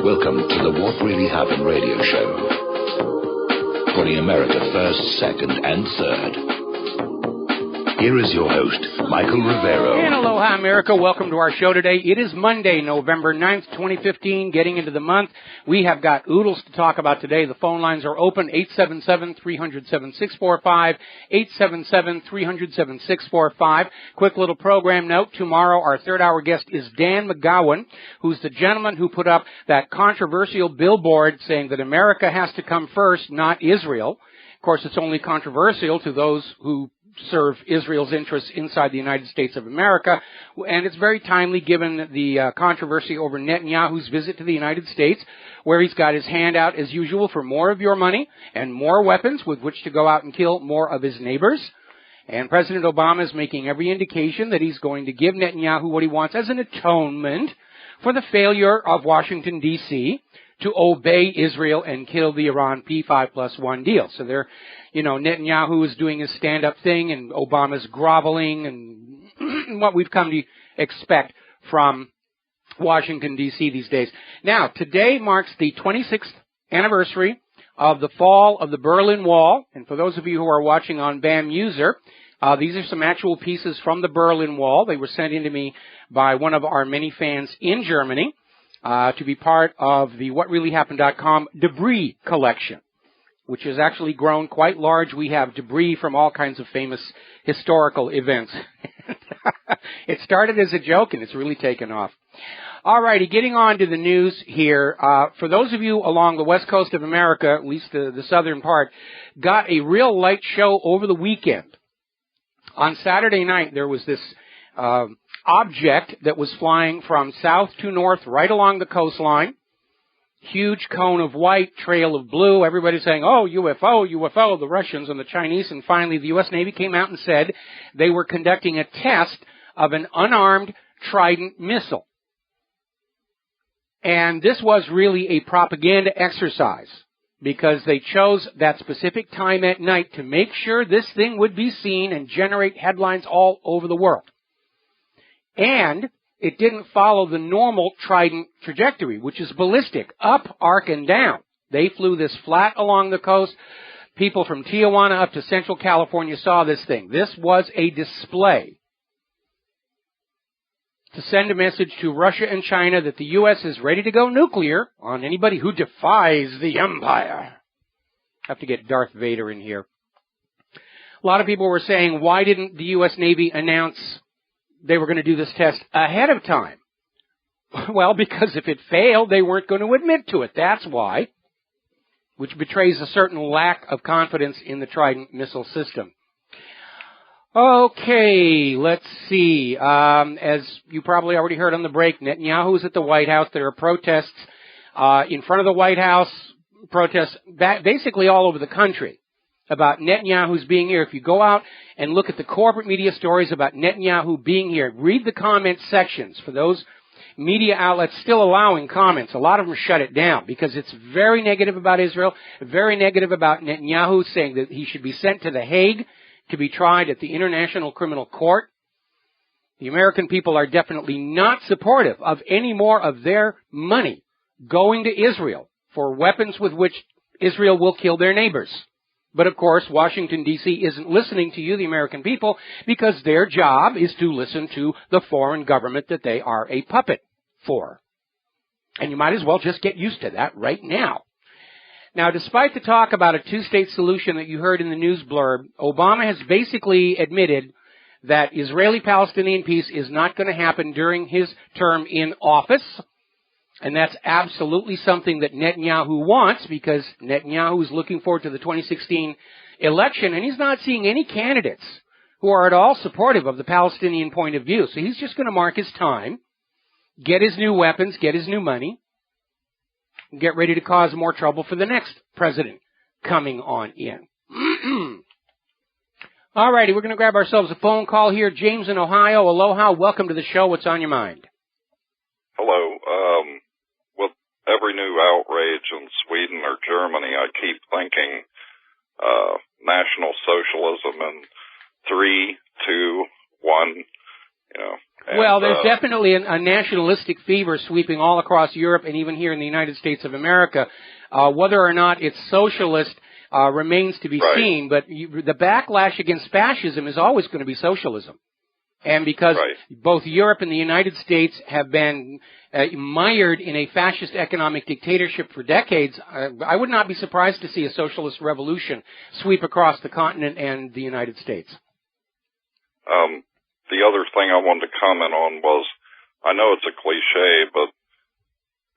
Welcome to the What Really Happened radio show. Putting America first, second, and third. Here is your host, Michael Rivero. And aloha, America. Welcome to our show today. It is Monday, November 9th, 2015, getting into the month. We have got oodles to talk about today. The phone lines are open, 877-300-7645, 877-300-7645. Quick little program note. Tomorrow, our third-hour guest is Dan McGowan, who's the gentleman who put up that controversial billboard saying that America has to come first, not Israel. Of course, it's only controversial to those who serve Israel's interests inside the United States of America, and it's very timely given the controversy over Netanyahu's visit to the United States, where he's got his hand out as usual for more of your money and more weapons with which to go out and kill more of his neighbors. And President Obama is making every indication that he's going to give Netanyahu what he wants as an atonement for the failure of Washington, D.C., to obey Israel and kill the Iran P5+1 deal. So they're, Netanyahu is doing his stand-up thing and Obama's groveling and what we've come to expect from Washington, D.C. these days. Now, today marks the 26th anniversary of the fall of the Berlin Wall. And for those of you who are watching on BAM User, these are some actual pieces from the Berlin Wall. They were sent in to me by one of our many fans in Germany. To be part of the WhatReallyHappened.com debris collection, which has actually grown quite large. We have debris from all kinds of famous historical events. It started as a joke, and it's really taken off. All righty, getting on to the news here. For those of you along the west coast of America, at least the southern part, got a real light show over the weekend. On Saturday night, there was this object that was flying from south to north right along the coastline. Huge cone of white, trail of blue. Everybody's saying, oh, UFO, UFO, the Russians and the Chinese. And finally, the U.S. Navy came out and said they were conducting a test of an unarmed Trident missile. And this was really a propaganda exercise because they chose that specific time at night to make sure this thing would be seen and generate headlines all over the world. And it didn't follow the normal Trident trajectory, which is ballistic, up, arc, and down. They flew this flat along the coast. People from Tijuana up to Central California saw this thing. This was a display to send a message to Russia and China that the U.S. is ready to go nuclear on anybody who defies the empire. Have to get Darth Vader in here. A lot of people were saying, why didn't the U.S. Navy announce they were going to do this test ahead of time? Well, because if it failed, they weren't going to admit to it. That's why, which betrays a certain lack of confidence in the Trident missile system. Okay, let's see. As you probably already heard on the break, Netanyahu is at the White House. There are protests in front of the White House, protests basically all over the country about Netanyahu's being here. If you go out and look at the corporate media stories about Netanyahu being here, read the comment sections for those media outlets still allowing comments. A lot of them shut it down because it's very negative about Israel, very negative about Netanyahu, saying that he should be sent to The Hague to be tried at the International Criminal Court. The American people are definitely not supportive of any more of their money going to Israel for weapons with which Israel will kill their neighbors. But of course, Washington, D.C. isn't listening to you, the American people, because their job is to listen to the foreign government that they are a puppet for. And you might as well just get used to that right now. Now, despite the talk about a two-state solution that you heard in the news blurb, Obama has basically admitted that Israeli-Palestinian peace is not going to happen during his term in office. And that's absolutely something that Netanyahu wants because Netanyahu is looking forward to the 2016 election, and he's not seeing any candidates who are at all supportive of the Palestinian point of view. So he's just going to mark his time, get his new weapons, get his new money, and get ready to cause more trouble for the next president coming on in. All righty, we're going to grab ourselves a phone call here. James in Ohio. Aloha. Welcome to the show. What's on your mind? Hello. With every new outrage in Sweden or Germany, I keep thinking National Socialism in 3, 2, 1, you know. And, well, there's definitely a nationalistic fever sweeping all across Europe and even here in the United States of America. Whether or not it's socialist remains to be seen, but the backlash against fascism is always going to be socialism. And because both Europe and the United States have been mired in a fascist economic dictatorship for decades, I would not be surprised to see a socialist revolution sweep across the continent and the United States. The other thing I wanted to comment on was, I know it's a cliche, but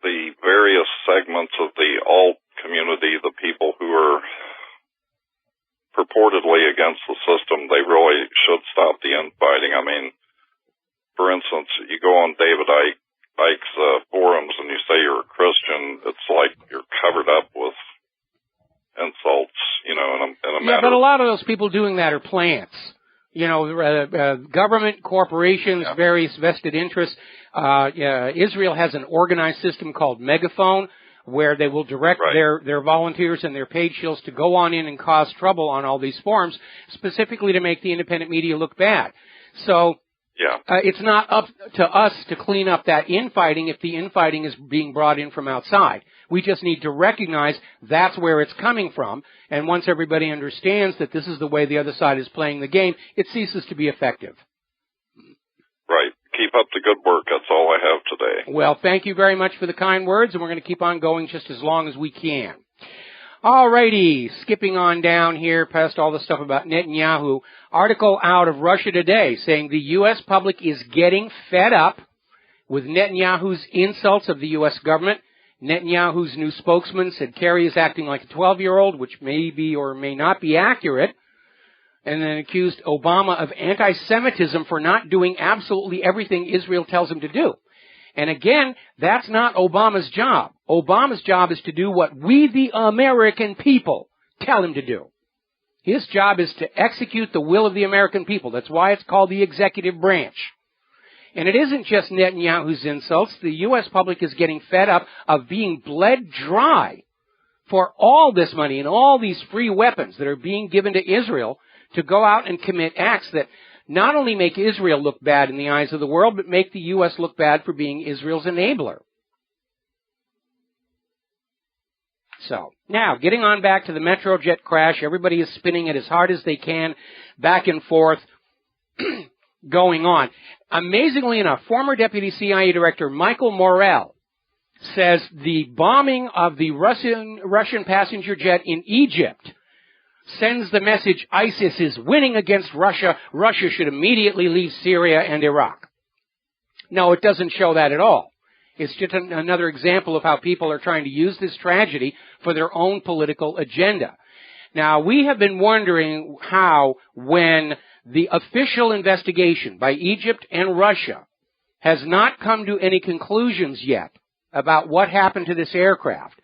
the various segments of the alt community, the people who are purportedly against the system, they really should stop the infighting. I mean, for instance, you go on David Icke's forums and you say you're a Christian, it's like you're covered up with insults, you know, in a matter. Yeah, but a lot of those people doing that are plants. You know, government, corporations, various vested interests. Israel has an organized system called Megaphone, where they will direct their volunteers and their paid shills to go on in and cause trouble on all these forums, specifically to make the independent media look bad. So it's not up to us to clean up that infighting if the infighting is being brought in from outside. We just need to recognize that's where it's coming from, and once everybody understands that this is the way the other side is playing the game, it ceases to be effective. Right. Keep up the good work. That's all I have today. Well, thank you very much for the kind words, and we're going to keep on going just as long as we can. All righty, skipping on down here past all the stuff about Netanyahu. Article out of Russia Today saying the U.S. public is getting fed up with Netanyahu's insults of the U.S. government. Netanyahu's new spokesman said Kerry is acting like a 12-year-old, which may be or may not be accurate, and then accused Obama of anti-Semitism for not doing absolutely everything Israel tells him to do. And again, that's not Obama's job. Obama's job is to do what we, the American people, tell him to do. His job is to execute the will of the American people. That's why it's called the executive branch. And it isn't just Netanyahu's insults. The U.S. public is getting fed up of being bled dry for all this money and all these free weapons that are being given to Israel to go out and commit acts that not only make Israel look bad in the eyes of the world, but make the U.S. look bad for being Israel's enabler. So, now, getting on back to the Metrojet crash, everybody is spinning it as hard as they can, back and forth, going on. Amazingly enough, former Deputy CIA Director Michael Morell says the bombing of the Russian passenger jet in Egypt sends the message ISIS is winning against Russia. Russia should immediately leave Syria and Iraq. No, it doesn't show that at all. It's just another example of how people are trying to use this tragedy for their own political agenda. Now, we have been wondering how, when the official investigation by Egypt and Russia has not come to any conclusions yet about what happened to this aircraft,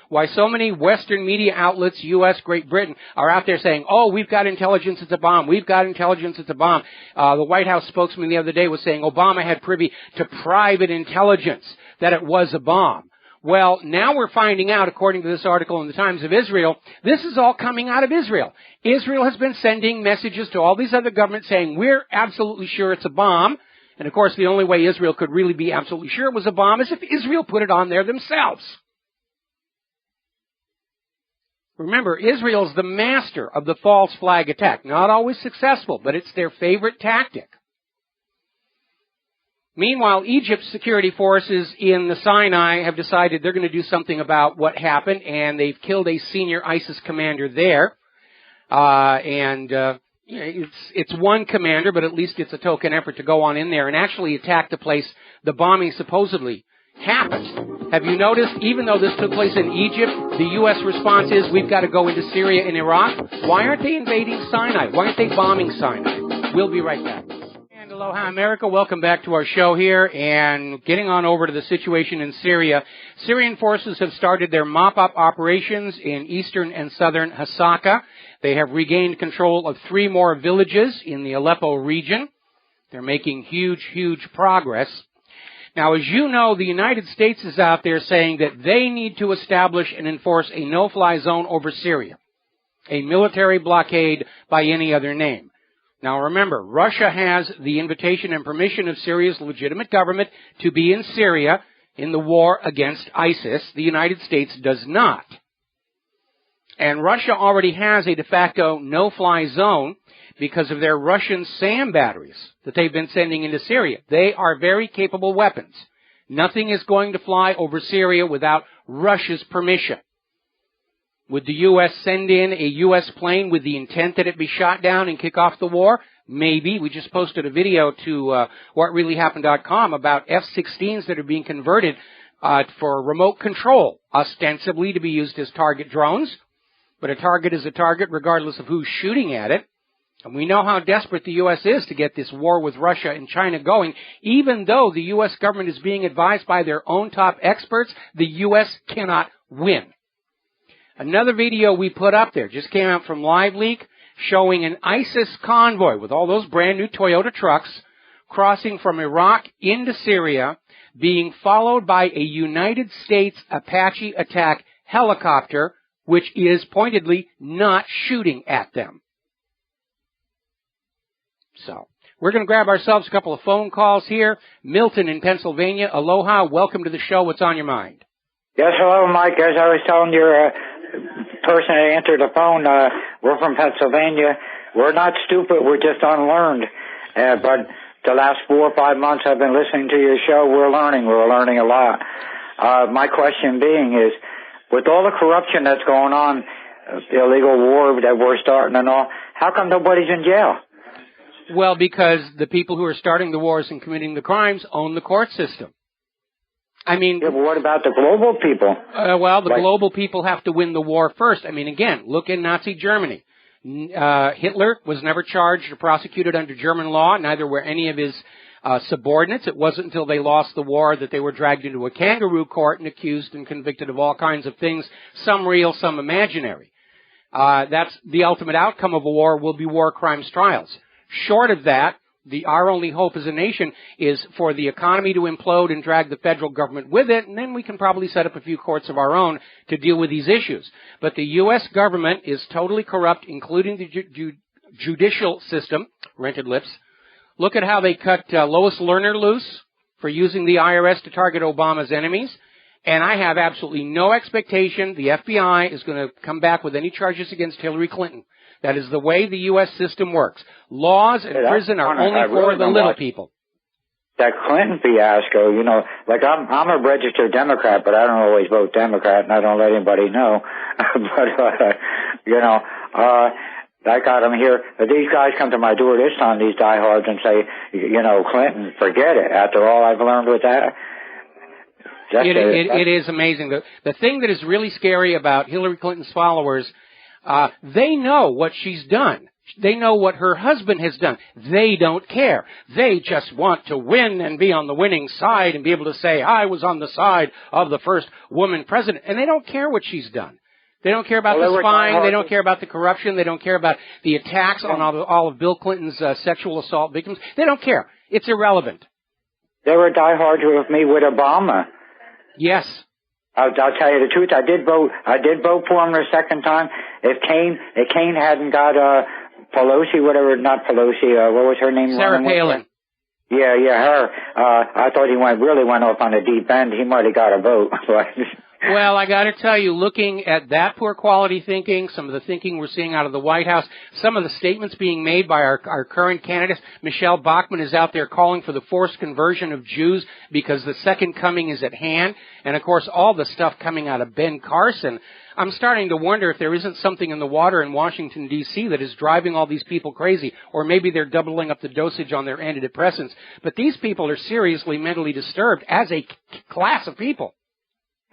why so many Western media outlets, U.S., Great Britain, are out there saying, oh, we've got intelligence, it's a bomb. We've got intelligence, it's a bomb. The White House spokesman the other day was saying Obama had privy to private intelligence that it was a bomb. Well, now we're finding out, according to this article in the Times of Israel, this is all coming out of Israel. Israel has been sending messages to all these other governments saying, we're absolutely sure it's a bomb. And of course, the only way Israel could really be absolutely sure it was a bomb is if Israel put it on there themselves. Remember, Israel's the master of the false flag attack. Not always successful, but it's their favorite tactic. Meanwhile, Egypt's security forces in the Sinai have decided they're going to do something about what happened, and they've killed a senior ISIS commander there. It's one commander, but at least it's a token effort to go on in there and actually attack the place the bombing supposedly happened. Have you noticed, even though this took place in Egypt, the U.S. response is, we've got to go into Syria and Iraq? Why aren't they invading Sinai? Why aren't they bombing Sinai? We'll be right back. And aloha, America. Welcome back to our show here. And getting on over to the situation in Syria. Syrian forces have started their mop-up operations in eastern and southern Hasaka. They have regained control of 3 more villages in the Aleppo region. They're making huge, huge progress. Now, as you know, the United States is out there saying that they need to establish and enforce a no-fly zone over Syria, a military blockade by any other name. Now remember, Russia has the invitation and permission of Syria's legitimate government to be in Syria in the war against ISIS. The United States does not. And Russia already has a de facto no-fly zone because of their Russian SAM batteries that they've been sending into Syria. They are very capable weapons. Nothing is going to fly over Syria without Russia's permission. Would the U.S. send in a U.S. plane with the intent that it be shot down and kick off the war? Maybe. We just posted a video to WhatReallyHappened.com about F-16s that are being converted for remote control, ostensibly to be used as target drones. But a target is a target regardless of who's shooting at it. And we know how desperate the U.S. is to get this war with Russia and China going. Even though the U.S. government is being advised by their own top experts, the U.S. cannot win. Another video we put up there just came out from LiveLeak showing an ISIS convoy with all those brand new Toyota trucks crossing from Iraq into Syria, being followed by a United States Apache attack helicopter, which is pointedly not shooting at them. So, we're going to grab ourselves a couple of phone calls here. Milton in Pennsylvania, aloha, welcome to the show. What's on your mind? Yes, hello, Mike. As I was telling your person that answered the phone, we're from Pennsylvania. We're not stupid, we're just unlearned. But the last 4 or 5 months I've been listening to your show, we're learning a lot. My question being is, with all the corruption that's going on, the illegal war that we're starting and all, how come nobody's in jail? Well, because the people who are starting the wars and committing the crimes own the court system. I mean... Yeah, but what about the global people? The global people have to win the war first. I mean, again, look in Nazi Germany. Hitler was never charged or prosecuted under German law, neither were any of his subordinates. It wasn't until they lost the war that they were dragged into a kangaroo court and accused and convicted of all kinds of things, some real, some imaginary. That's the ultimate outcome of a war will be war crimes trials. Short of that, our only hope as a nation is for the economy to implode and drag the federal government with it, and then we can probably set up a few courts of our own to deal with these issues. But the U.S. government is totally corrupt, including the judicial system, rented lips. Look at how they cut Lois Lerner loose for using the IRS to target Obama's enemies. And I have absolutely no expectation the FBI is going to come back with any charges against Hillary Clinton. That is the way the U.S. system works. Laws and prison are only for the little people. That Clinton fiasco, you know, like I'm a registered Democrat, but I don't always vote Democrat, and I don't let anybody know. I got them here. These guys come to my door this time, these diehards, and say, Clinton, forget it. After all I've learned with that. It is amazing. The thing that is really scary about Hillary Clinton's followers, they know what she's done. They know what her husband has done. They don't care. They just want to win and be on the winning side and be able to say, I was on the side of the first woman president. And they don't care what she's done. They don't care about the spying. They don't care about the corruption. They don't care about the attacks on all of Bill Clinton's sexual assault victims. They don't care. It's irrelevant. They were diehard with me with Obama. Yes. I'll tell you the truth. I did vote for him the second time. If Kane hadn't got Pelosi, whatever, not Pelosi, what was her name? Sarah Palin. Yeah, her. I thought he really went off on the deep end. He might have got a vote. Well, I got to tell you, looking at that poor quality thinking, some of the thinking we're seeing out of the White House, some of the statements being made by our current candidates, Michelle Bachmann is out there calling for the forced conversion of Jews because the second coming is at hand. And, of course, all the stuff coming out of Ben Carson. I'm starting to wonder if there isn't something in the water in Washington, D.C. that is driving all these people crazy, or maybe they're doubling up the dosage on their antidepressants. But these people are seriously mentally disturbed as a class of people.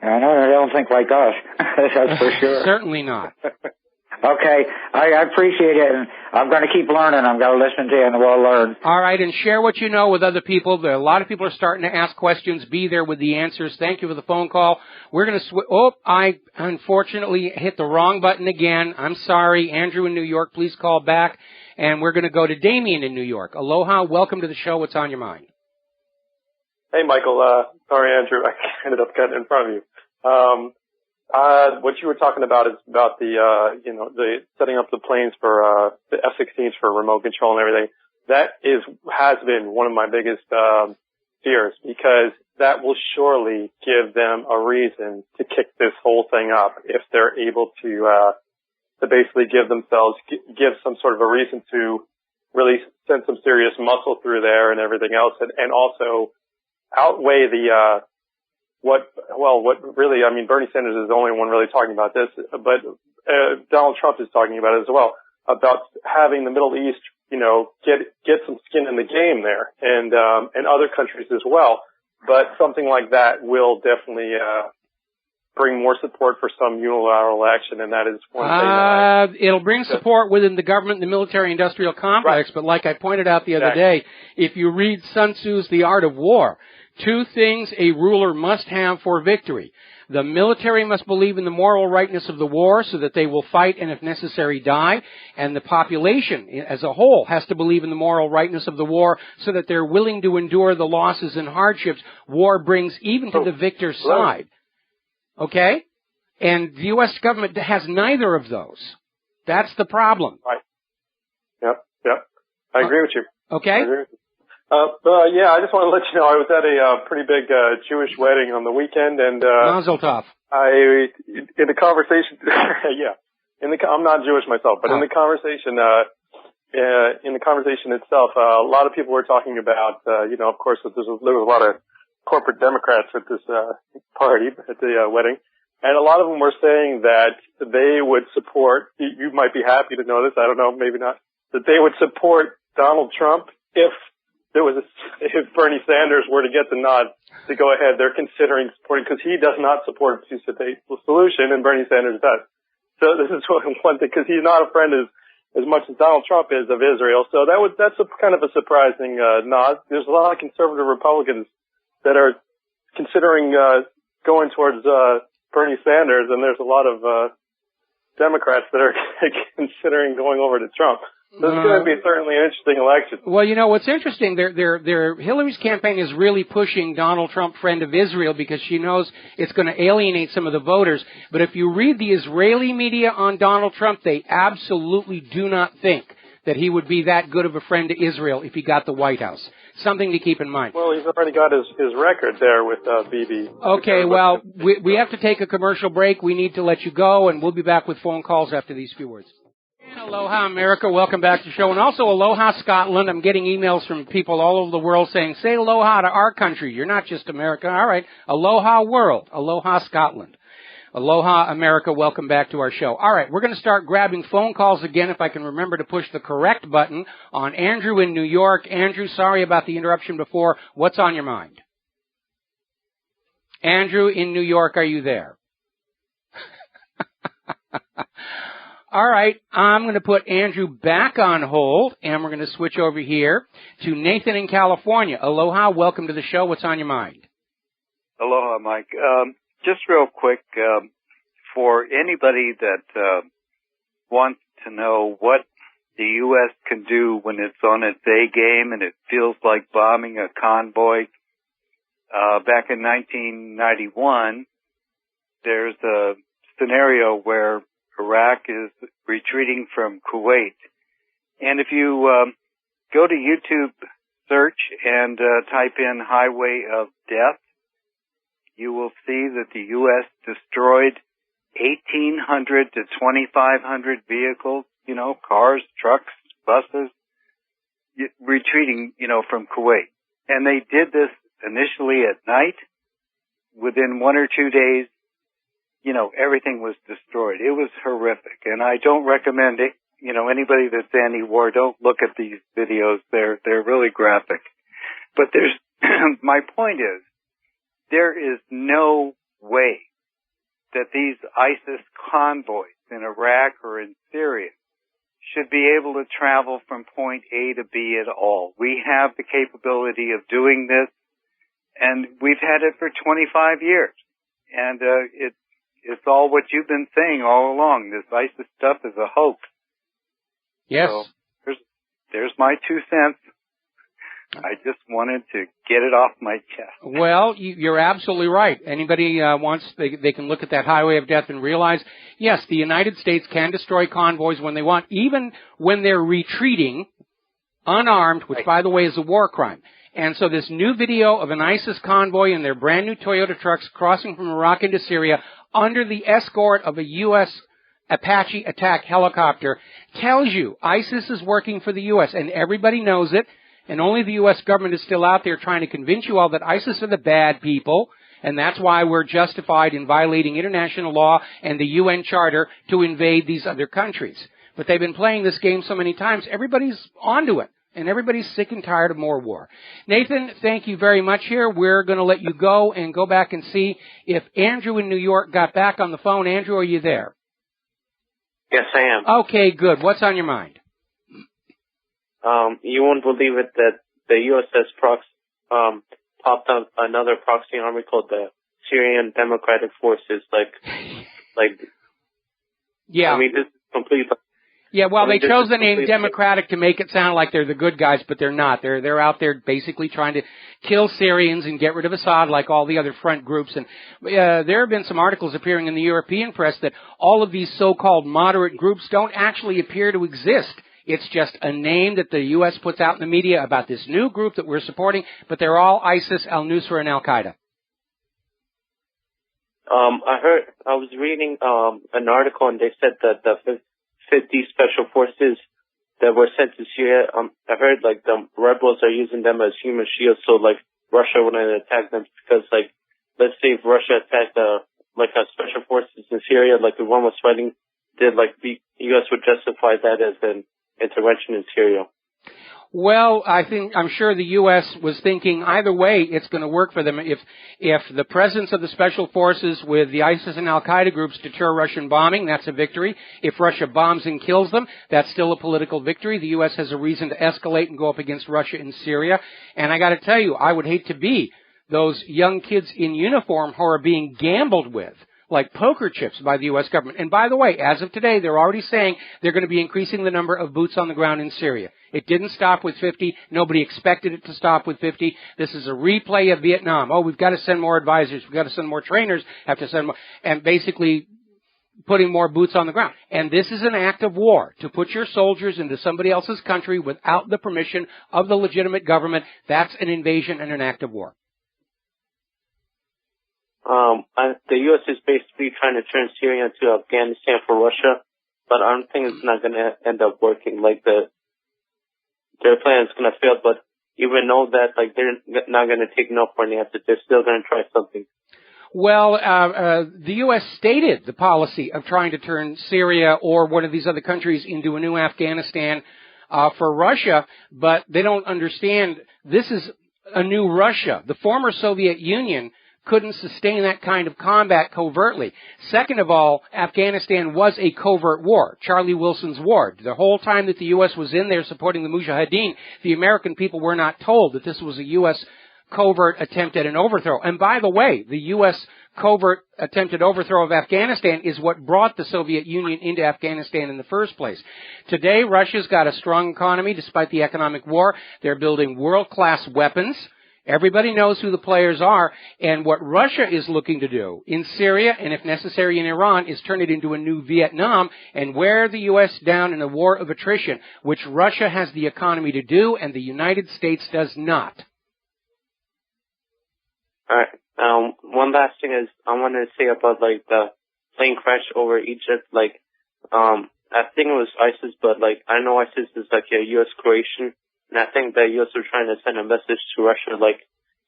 I know they don't think like us. That's for sure. Certainly not. Okay, I appreciate it, and I'm going to keep learning. I'm going to listen to you, and we'll learn. All right, and share what you know with other people. A lot of people are starting to ask questions. Be there with the answers. Thank you for the phone call. We're going to I unfortunately hit the wrong button again. I'm sorry. Andrew in New York, please call back. And we're going to go to Damien in New York. Aloha, welcome to the show. What's on your mind? Hey, Michael. Sorry, Andrew. I ended up getting in front of you. What you were talking about is about the, the setting up the planes for, the F-16s for remote control and everything. That has been one of my biggest, fears, because that will surely give them a reason to kick this whole thing up if they're able to basically give some sort of a reason to really send some serious muscle through there and everything else, and also outweigh the, what really, I mean, Bernie Sanders is the only one really talking about this, but Donald Trump is talking about it as well, about having the Middle East, get some skin in the game there, and other countries as well. But something like that will definitely bring more support for some unilateral action, and that is one thing. It'll bring support within the government and the military-industrial complex, right. But like I pointed out the other day, if you read Sun Tzu's The Art of War, 2 things a ruler must have for victory. The military must believe in the moral rightness of the war so that they will fight and, if necessary, die. And the population as a whole has to believe in the moral rightness of the war so that they're willing to endure the losses and hardships war brings even to the victor's side. Okay? And the U.S. government has neither of those. That's the problem. Right. Yep. I agree with you. Okay? I agree with you. I just want to let you know I was at a pretty big Jewish wedding on the weekend, and Mazel tov. In the conversation, I'm not Jewish myself, but in the conversation itself, a lot of people were talking about, of course, there was a lot of corporate Democrats at this party at the wedding, and a lot of them were saying that they would support. You might be happy to know this. I don't know, maybe not. That they would support Donald Trump if Bernie Sanders were to get the nod to go ahead. They're considering supporting, because he does not support a two-state solution, and Bernie Sanders does. So this is one thing, because he's not a friend as much as Donald Trump is of Israel. So that's kind of a surprising nod. There's a lot of conservative Republicans that are considering going towards Bernie Sanders, and there's a lot of Democrats that are considering going over to Trump. So it's going to be certainly an interesting election. Well, what's interesting, Hillary's campaign is really pushing Donald Trump, friend of Israel, because she knows it's going to alienate some of the voters. But if you read the Israeli media on Donald Trump, they absolutely do not think that he would be that good of a friend to Israel if he got the White House. Something to keep in mind. Well, he's already got his record there with Bibi. Okay, well, we have to take a commercial break. We need to let you go, and we'll be back with phone calls after these few words. And aloha, America. Welcome back to the show. And also aloha, Scotland. I'm getting emails from people all over the world saying, say aloha to our country. You're not just America. All right. Aloha, world. Aloha, Scotland. Aloha, America. Welcome back to our show. All right. We're going to start grabbing phone calls again if I can remember to push the correct button on Andrew in New York. Andrew, sorry about the interruption before. What's on your mind? Andrew in New York, are you there? All right, I'm going to put Andrew back on hold, and we're going to switch over here to Nathan in California. Aloha, welcome to the show. What's on your mind? Aloha, Mike. Just real quick, for anybody that wants to know what the U.S. can do when it's on its A game and it feels like bombing a convoy, back in 1991, there's a scenario where Iraq is retreating from Kuwait. And if you go to YouTube search and type in Highway of Death, you will see that the U.S. destroyed 1,800 to 2,500 vehicles, cars, trucks, buses, retreating, from Kuwait. And they did this initially at night. Within 1 or 2 days, everything was destroyed. It was horrific. And I don't recommend it. Anybody that's anti-war, don't look at these videos. They're really graphic. But my point is, there is no way that these ISIS convoys in Iraq or in Syria should be able to travel from point A to B at all. We have the capability of doing this, and we've had it for 25 years. And it's all what you've been saying all along. This ISIS stuff is a hoax. Yes. So there's my 2 cents. I just wanted to get it off my chest. Well, you're absolutely right. Anybody they can look at that highway of death and realize, yes, the United States can destroy convoys when they want, even when they're retreating unarmed, which, by the way, is a war crime. And so this new video of an ISIS convoy in their brand new Toyota trucks crossing from Iraq into Syria under the escort of a U.S. Apache attack helicopter tells you ISIS is working for the U.S. and everybody knows it, and only the U.S. government is still out there trying to convince you all that ISIS are the bad people, and that's why we're justified in violating international law and the UN Charter to invade these other countries. But they've been playing this game so many times, everybody's onto it. And everybody's sick and tired of more war. Nathan, thank you very much here. We're going to let you go and go back and see if Andrew in New York got back on the phone. Andrew, are you there? Yes, I am. Okay, good. What's on your mind? You won't believe it that the USS popped up another proxy army called the Syrian Democratic Forces. Yeah. I mean, this is complete. Yeah, well, they chose the name Democratic to make it sound like they're the good guys, but they're not. They're out there basically trying to kill Syrians and get rid of Assad like all the other front groups. And there have been some articles appearing in the European press that all of these so-called moderate groups don't actually appear to exist. It's just a name that the U.S. puts out in the media about this new group that we're supporting, but they're all ISIS, al-Nusra, and al-Qaeda. I was reading an article, and they said that the 50 special forces that were sent to Syria, I heard like the rebels are using them as human shields, so like Russia wouldn't attack them because like, let's say if Russia attacked special forces in Syria, like the one was fighting, the U.S. would justify that as an intervention in Syria. Well, I'm sure the U.S. was thinking either way it's going to work for them. If the presence of the special forces with the ISIS and al-Qaeda groups deter Russian bombing, that's a victory. If Russia bombs and kills them, that's still a political victory. The U.S. has a reason to escalate and go up against Russia in Syria. And I got to tell you, I would hate to be those young kids in uniform who are being gambled with like poker chips by the U.S. government. And by the way, as of today, they're already saying they're going to be increasing the number of boots on the ground in Syria. It didn't stop with 50. Nobody expected it to stop with 50. This is a replay of Vietnam. Oh, we've got to send more advisors. We've got to send more trainers. Have to send more. And basically putting more boots on the ground. And this is an act of war, to put your soldiers into somebody else's country without the permission of the legitimate government. That's an invasion and an act of war. The U.S. is basically trying to turn Syria into Afghanistan for Russia, but I don't think it's not going to end up working. Like their plan is going to fail, but even though that, like, they're not going to take no for an answer, they're still going to try something. Well, the U.S. stated the policy of trying to turn Syria or one of these other countries into a new Afghanistan for Russia, but they don't understand this is a new Russia. The former Soviet Union couldn't sustain that kind of combat covertly. Second of all, Afghanistan was a covert war, Charlie Wilson's war. The whole time that the U.S. was in there supporting the Mujahideen, the American people were not told that this was a U.S. covert attempt at an overthrow. And by the way, the U.S. covert attempted overthrow of Afghanistan is what brought the Soviet Union into Afghanistan in the first place. Today, Russia's got a strong economy despite the economic war. They're building world-class weapons. Everybody knows who the players are, and what Russia is looking to do in Syria, and if necessary in Iran, is turn it into a new Vietnam and wear the U.S. down in a war of attrition, which Russia has the economy to do, and the United States does not. All right. One last thing is I wanted to say about, like, the plane crash over Egypt. Like, I think it was ISIS, but, like, I know ISIS is, like, a U.S. creation. And I think the U.S. are trying to send a message to Russia, like,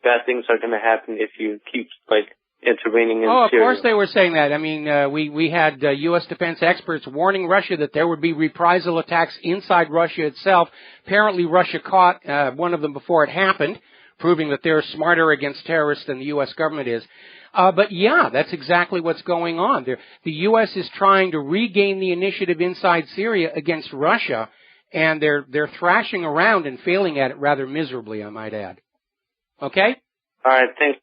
bad things are going to happen if you keep, like, intervening in Syria. Oh, of course they were saying that. I mean, we had U.S. defense experts warning Russia that there would be reprisal attacks inside Russia itself. Apparently Russia caught one of them before it happened, proving that they're smarter against terrorists than the U.S. government is. But yeah, that's exactly what's going on. The U.S. is trying to regain the initiative inside Syria against Russia, and they're thrashing around and failing at it rather miserably, I might add. Okay? All right, thanks.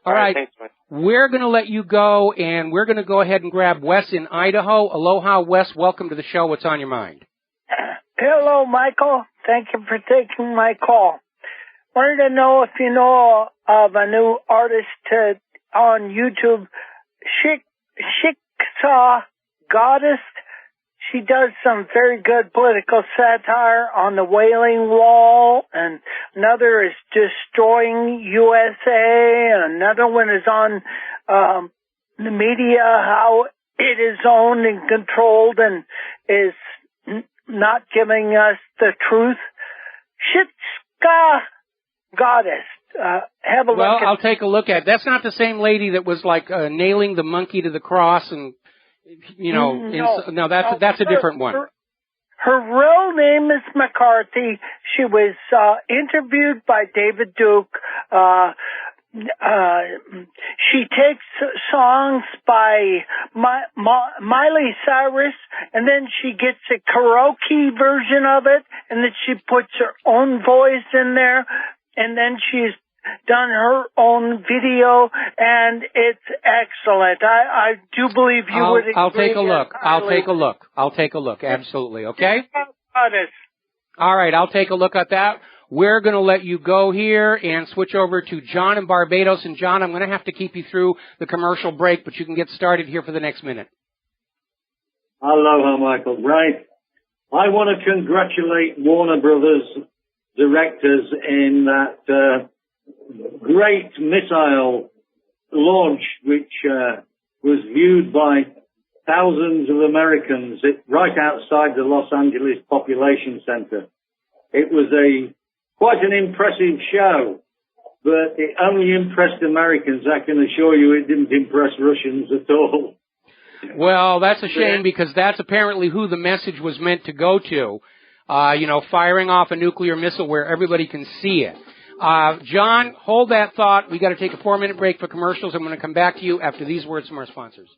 All right. Thanks, Mike. We're going to let you go, and we're going to go ahead and grab Wes in Idaho. Aloha, Wes. Welcome to the show. What's on your mind? Hello, Michael. Thank you for taking my call. wanted to know if you know of a new artist on YouTube, Shiksa Goddess. She does some very good political satire on the Wailing Wall, and another is Destroying USA, and another one is on the media, how it is owned and controlled and is not giving us the truth. Shitska Goddess. Have a look. Well, I'll take a look at it. That's not the same lady that was like nailing the monkey to the cross and, you know, no, that's a different one. Her real name is McCarthy. She was interviewed by David Duke. She takes songs by Miley Cyrus, and then she gets a karaoke version of it, and then she puts her own voice in there, and then she's done her own video, and it's excellent. I do believe you would agree. I'll take a look. I'll take a look. Absolutely. Okay? All right. I'll take a look at that. We're going to let you go here and switch over to John in Barbados. And, John, I'm going to have to keep you through the commercial break, but you can get started here for the next minute. Aloha, Michael. Right. I want to congratulate Warner Brothers directors in that great missile launch, which was viewed by thousands of Americans right outside the Los Angeles Population Center. It was quite an impressive show, but it only impressed Americans. I can assure you it didn't impress Russians at all. Well, that's a shame because that's apparently who the message was meant to go to, firing off a nuclear missile where everybody can see it. John, hold that thought. We got to take a 4-minute break for commercials. I'm going to come back to you after these words from our sponsors.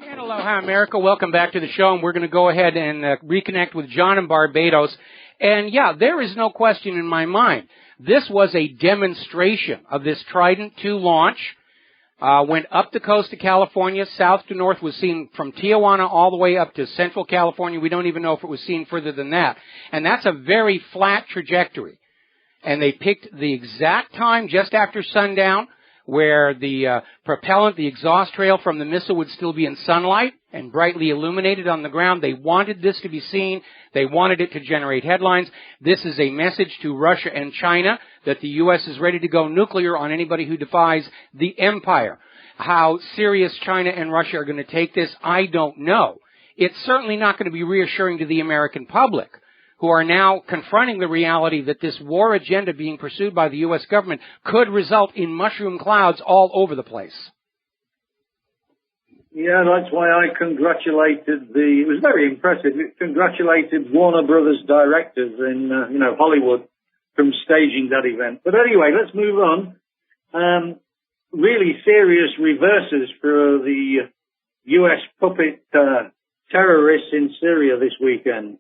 And aloha, America. Welcome back to the show, and we're going to go ahead and reconnect with John in Barbados. And, yeah, there is no question in my mind. This was a demonstration of this Trident II launch. Went up the coast of California, south to north, was seen from Tijuana all the way up to central California. We don't even know if it was seen further than that. And that's a very flat trajectory. And they picked the exact time just after sundown where the propellant, the exhaust trail from the missile would still be in sunlight and brightly illuminated on the ground. They wanted this to be seen. They wanted it to generate headlines. This is a message to Russia and China that the U.S. is ready to go nuclear on anybody who defies the empire. How serious China and Russia are going to take this, I don't know. It's certainly not going to be reassuring to the American public, who are now confronting the reality that this war agenda being pursued by the U.S. government could result in mushroom clouds all over the place. Yeah, that's why I congratulated it was very impressive. It congratulated Warner Brothers directors in, Hollywood from staging that event. But anyway, let's move on. Really serious reverses for the U.S. puppet terrorists in Syria this weekend.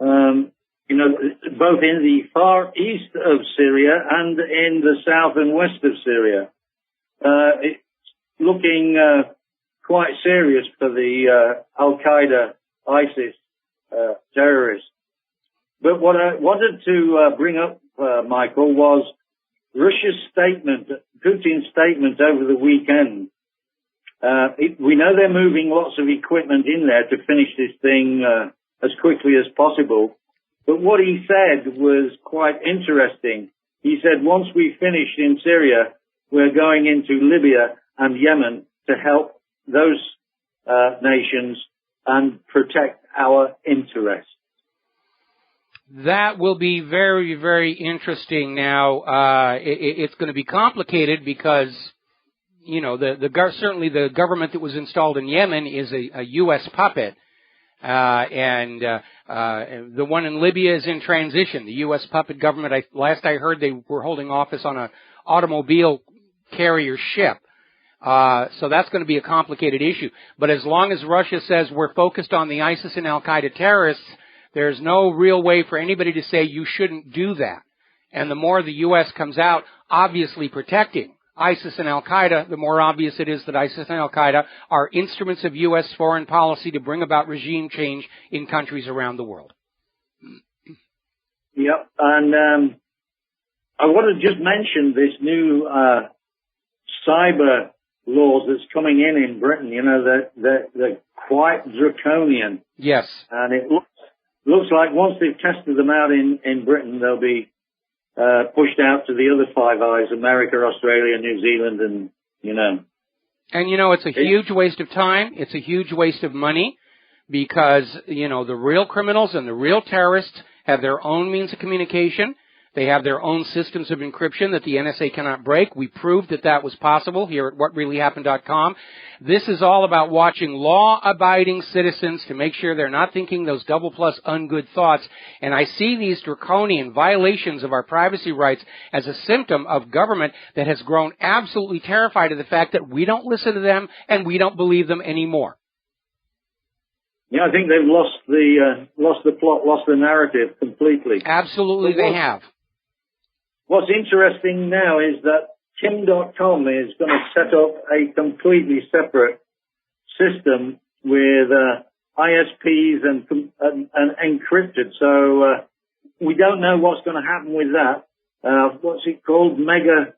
Both in the far east of Syria and in the south and west of Syria. It's looking quite serious for the Al-Qaeda, ISIS terrorists. But what I wanted to bring up, Michael, was Russia's statement, Putin's statement over the weekend. We know they're moving lots of equipment in there to finish this thing as quickly as possible. But what he said was quite interesting. He said, once we finish in Syria, we're going into Libya and Yemen to help those nations and protect our interests. That will be very, very interesting. Now, it's going to be complicated because, certainly the government that was installed in Yemen is a U.S. puppet. And the one in Libya is in transition. The U.S. puppet government, last I heard, they were holding office on an automobile carrier ship. So that's going to be a complicated issue. But as long as Russia says we're focused on the ISIS and Al-Qaeda terrorists, there's no real way for anybody to say you shouldn't do that. And the more the U.S. comes out obviously protecting ISIS and Al-Qaeda, the more obvious it is that ISIS and Al-Qaeda are instruments of U.S. foreign policy to bring about regime change in countries around the world. Yep, and I want to just mention this new cyber laws that's coming in Britain. You know, they're quite draconian. Yes. And it looks like once they've tested them out in Britain, they'll be pushed out to the other Five Eyes, America, Australia, New Zealand, and, you know. And, you know, it's a huge waste of time. It's a huge waste of money because, you know, the real criminals and the real terrorists have their own means of communication. They have their own systems of encryption that the NSA cannot break. We proved that that was possible here at WhatReallyHappened.com. This is all about watching law-abiding citizens to make sure they're not thinking those double-plus ungood thoughts. And I see these draconian violations of our privacy rights as a symptom of government that has grown absolutely terrified of the fact that we don't listen to them and we don't believe them anymore. Yeah, I think they've lost the plot, lost the narrative completely. Absolutely, they have. What's interesting now is that Kim.com is going to set up a completely separate system with ISPs and encrypted. So we don't know what's going to happen with that. What's it called? Mega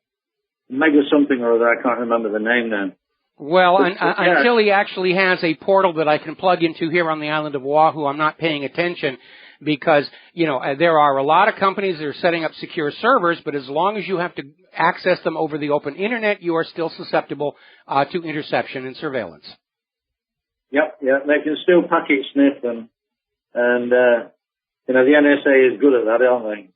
something or other. I can't remember the name now. Well, until he actually has a portal that I can plug into here on the island of Oahu, I'm not paying attention because, you know, there are a lot of companies that are setting up secure servers, but as long as you have to access them over the open internet, you are still susceptible to interception and surveillance. Yep, they can still packet sniff and you know, the NSA is good at that, aren't they?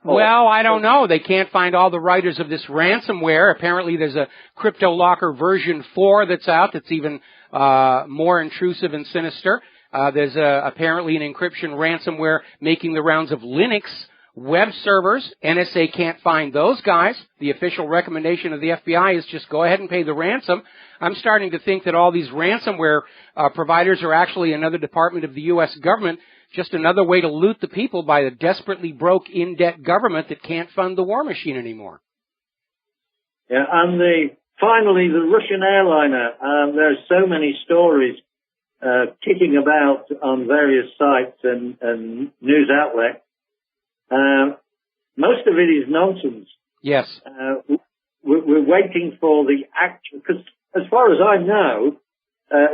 Well, I don't know. They can't find all the writers of this ransomware. Apparently there's a CryptoLocker version 4 that's out that's even more intrusive and sinister. There's apparently an encryption ransomware making the rounds of Linux web servers. NSA can't find those guys. The official recommendation of the FBI is just go ahead and pay the ransom. I'm starting to think that all these ransomware providers are actually another department of the U.S. government, just another way to loot the people by a desperately broke, in-debt government that can't fund the war machine anymore. Yeah, and finally, the Russian airliner. There's so many stories kicking about on various sites and news outlets. Most of it is nonsense. Yes. We're waiting for the actual, because as far as I know,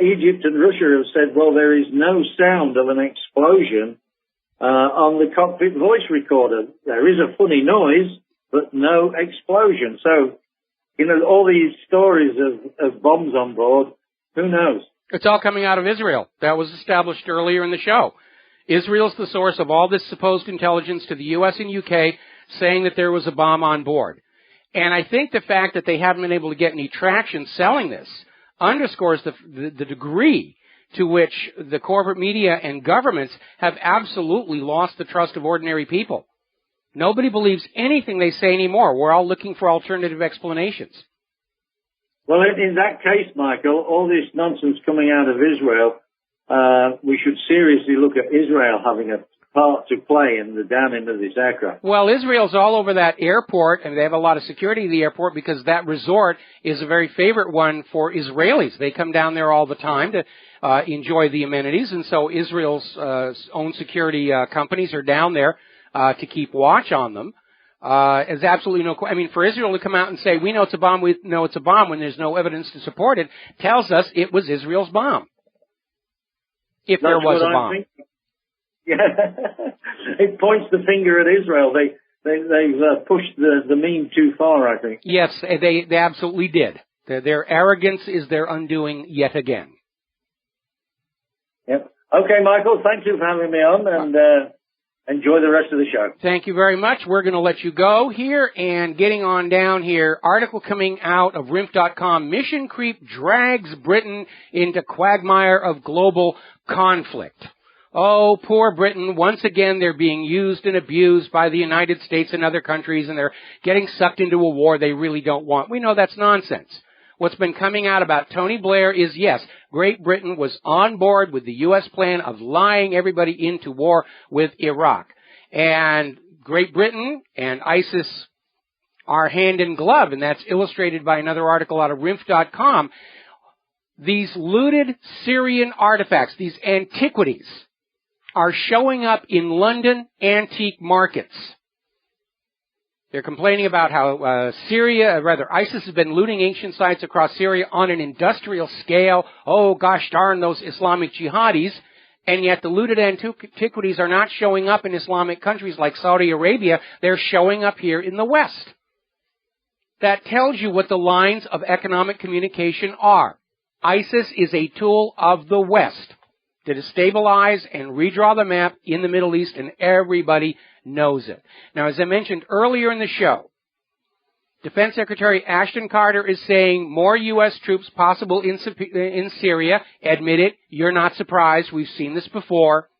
Egypt and Russia have said, well, there is no sound of an explosion on the cockpit voice recorder. There is a funny noise, but no explosion. So, you know, all these stories of bombs on board, who knows? It's all coming out of Israel. That was established earlier in the show. Israel's the source of all this supposed intelligence to the U.S. and UK saying that there was a bomb on board. And I think the fact that they haven't been able to get any traction selling this underscores the degree to which the corporate media and governments have absolutely lost the trust of ordinary people. Nobody believes anything they say anymore. We're all looking for alternative explanations. Well, in that case, Michael, all this nonsense coming out of Israel, we should seriously look at Israel having a part to play in the downing of this aircraft. Well, Israel's all over that airport, and they have a lot of security at the airport because that resort is a very favorite one for Israelis. They come down there all the time to enjoy the amenities, and so Israel's own security companies are down there to keep watch on them. There's absolutely no, I mean, for Israel to come out and say, we know it's a bomb, we know it's a bomb, when there's no evidence to support it, tells us it was Israel's bomb. If there was a bomb. Yeah, it points the finger at Israel. They've pushed the meme too far, I think. Yes, they absolutely did. Their arrogance is their undoing yet again. Yep. Okay, Michael, thank you for having me on, and enjoy the rest of the show. Thank you very much. We're going to let you go here, and getting on down here, article coming out of RIMF.com, Mission Creep drags Britain into quagmire of global conflict. Oh, poor Britain. Once again, they're being used and abused by the United States and other countries, and they're getting sucked into a war they really don't want. We know that's nonsense. What's been coming out about Tony Blair is, yes, Great Britain was on board with the U.S. plan of lying everybody into war with Iraq. And Great Britain and ISIS are hand in glove, and that's illustrated by another article out of RIMF.com. These looted Syrian artifacts, these antiquities, are showing up in London antique markets. They're complaining about how ISIS has been looting ancient sites across Syria on an industrial scale. Oh, gosh darn those Islamic jihadis. And yet the looted antiquities are not showing up in Islamic countries like Saudi Arabia. They're showing up here in the West. That tells you what the lines of economic communication are. ISIS is a tool of the West to destabilize and redraw the map in the Middle East, and everybody knows it. Now, as I mentioned earlier in the show, Defense Secretary Ashton Carter is saying more U.S. troops possible in Syria. Admit it, you're not surprised. We've seen this before.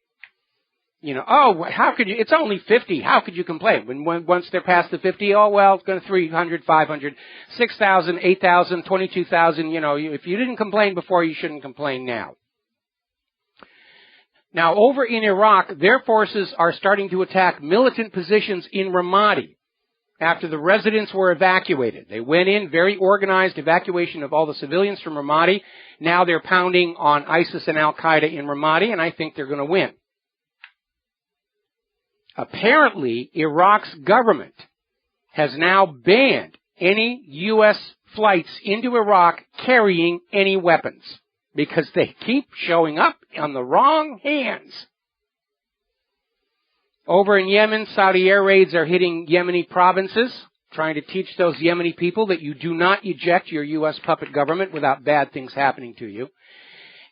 You know, oh, how could you, it's only 50. How could you complain? Once they're past the 50, oh, well, it's going to 300, 500, 6,000, 8,000, 22,000. You know, if you didn't complain before, you shouldn't complain now. Now, over in Iraq, their forces are starting to attack militant positions in Ramadi after the residents were evacuated. They went in, very organized evacuation of all the civilians from Ramadi. Now they're pounding on ISIS and Al-Qaeda in Ramadi, and I think they're going to win. Apparently, Iraq's government has now banned any U.S. flights into Iraq carrying any weapons, because they keep showing up on the wrong hands. Over in Yemen, Saudi air raids are hitting Yemeni provinces, trying to teach those Yemeni people that you do not eject your U.S. puppet government without bad things happening to you.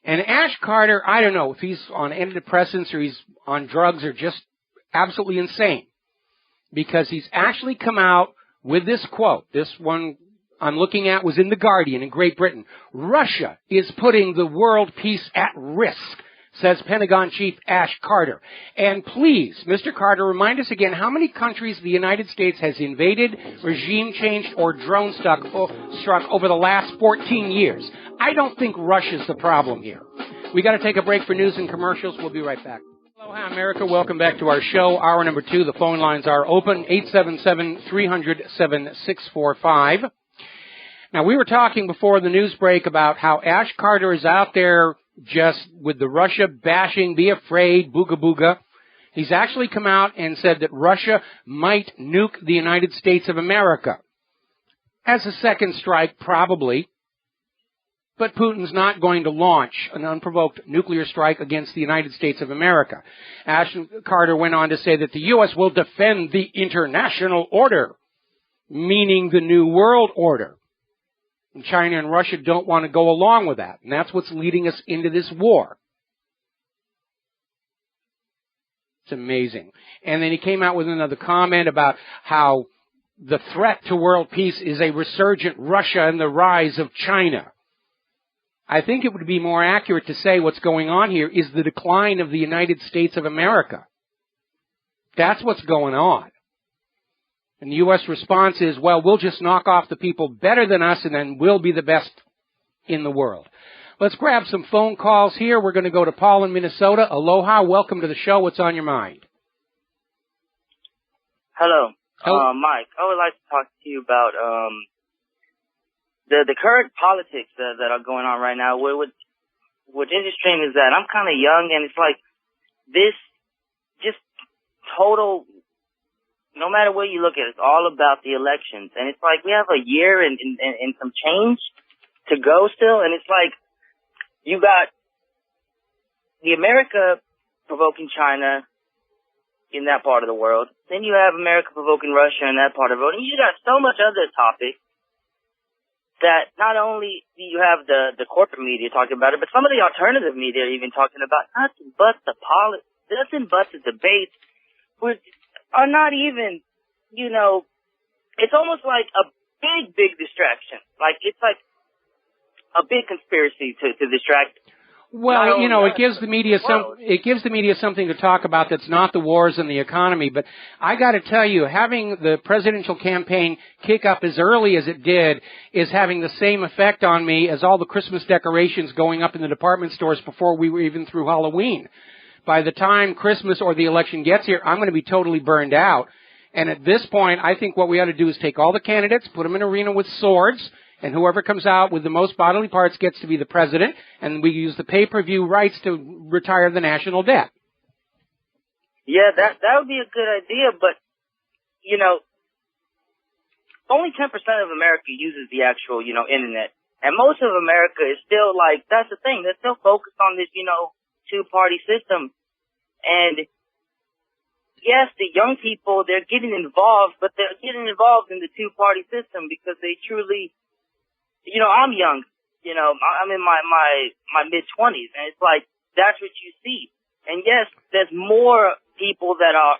And Ash Carter, I don't know if he's on antidepressants or he's on drugs or just absolutely insane, because he's actually come out with this quote. This one I'm looking at was in The Guardian in Great Britain. Russia is putting the world peace at risk, says Pentagon Chief Ash Carter. And please, Mr. Carter, remind us again how many countries the United States has invaded, regime changed, or drone struck over the last 14 years. I don't think Russia's the problem here. We got to take a break for news and commercials. We'll be right back. Aloha, America. Welcome back to our show. Hour number 2. The phone lines are open, 877-300-7645. Now, we were talking before the news break about how Ash Carter is out there just with the Russia bashing, be afraid, booga booga. He's actually come out and said that Russia might nuke the United States of America. As a second strike, probably. But Putin's not going to launch an unprovoked nuclear strike against the United States of America. Ashton Carter went on to say that the U.S. will defend the international order, meaning the New World Order. And China and Russia don't want to go along with that. And that's what's leading us into this war. It's amazing. And then he came out with another comment about how the threat to world peace is a resurgent Russia and the rise of China. I think it would be more accurate to say what's going on here is the decline of the United States of America. That's what's going on. And the U.S. response is, well, we'll just knock off the people better than us and then we'll be the best in the world. Let's grab some phone calls here. We're going to go to Paul in Minnesota. Aloha. Welcome to the show. What's on your mind? Hello. Mike, I would like to talk to you about the current politics that are going on right now. What's interesting is that I'm kind of young, and it's like this just total, no matter where you look at it, it's all about the elections. And it's like we have a year and some change to go still, and it's like you got the America provoking China in that part of the world. Then you have America provoking Russia in that part of the world. And you got so much other topics that not only do you have the corporate media talking about it, but some of the alternative media are even talking about nothing but the debates, which are not even, it's almost like a big distraction. Like, it's like a big conspiracy to distract. Well, it gives the media something to talk about that's not the wars and the economy. But I got to tell you, having the presidential campaign kick up as early as it did is having the same effect on me as all the Christmas decorations going up in the department stores before we were even through Halloween. By the time Christmas or the election gets here, I'm going to be totally burned out. And at this point, I think what we ought to do is take all the candidates, put them in an arena with swords, and whoever comes out with the most bodily parts gets to be the president, and we use the pay-per-view rights to retire the national debt. Yeah, that would be a good idea, but, only 10% of America uses the actual, internet. And most of America is still like, that's the thing, they're still focused on this, two-party system. And yes, the young people, they're getting involved, but they're getting involved in the two-party system because they truly, I'm young, I'm in my mid-20s, and it's like, that's what you see. And yes, there's more people that are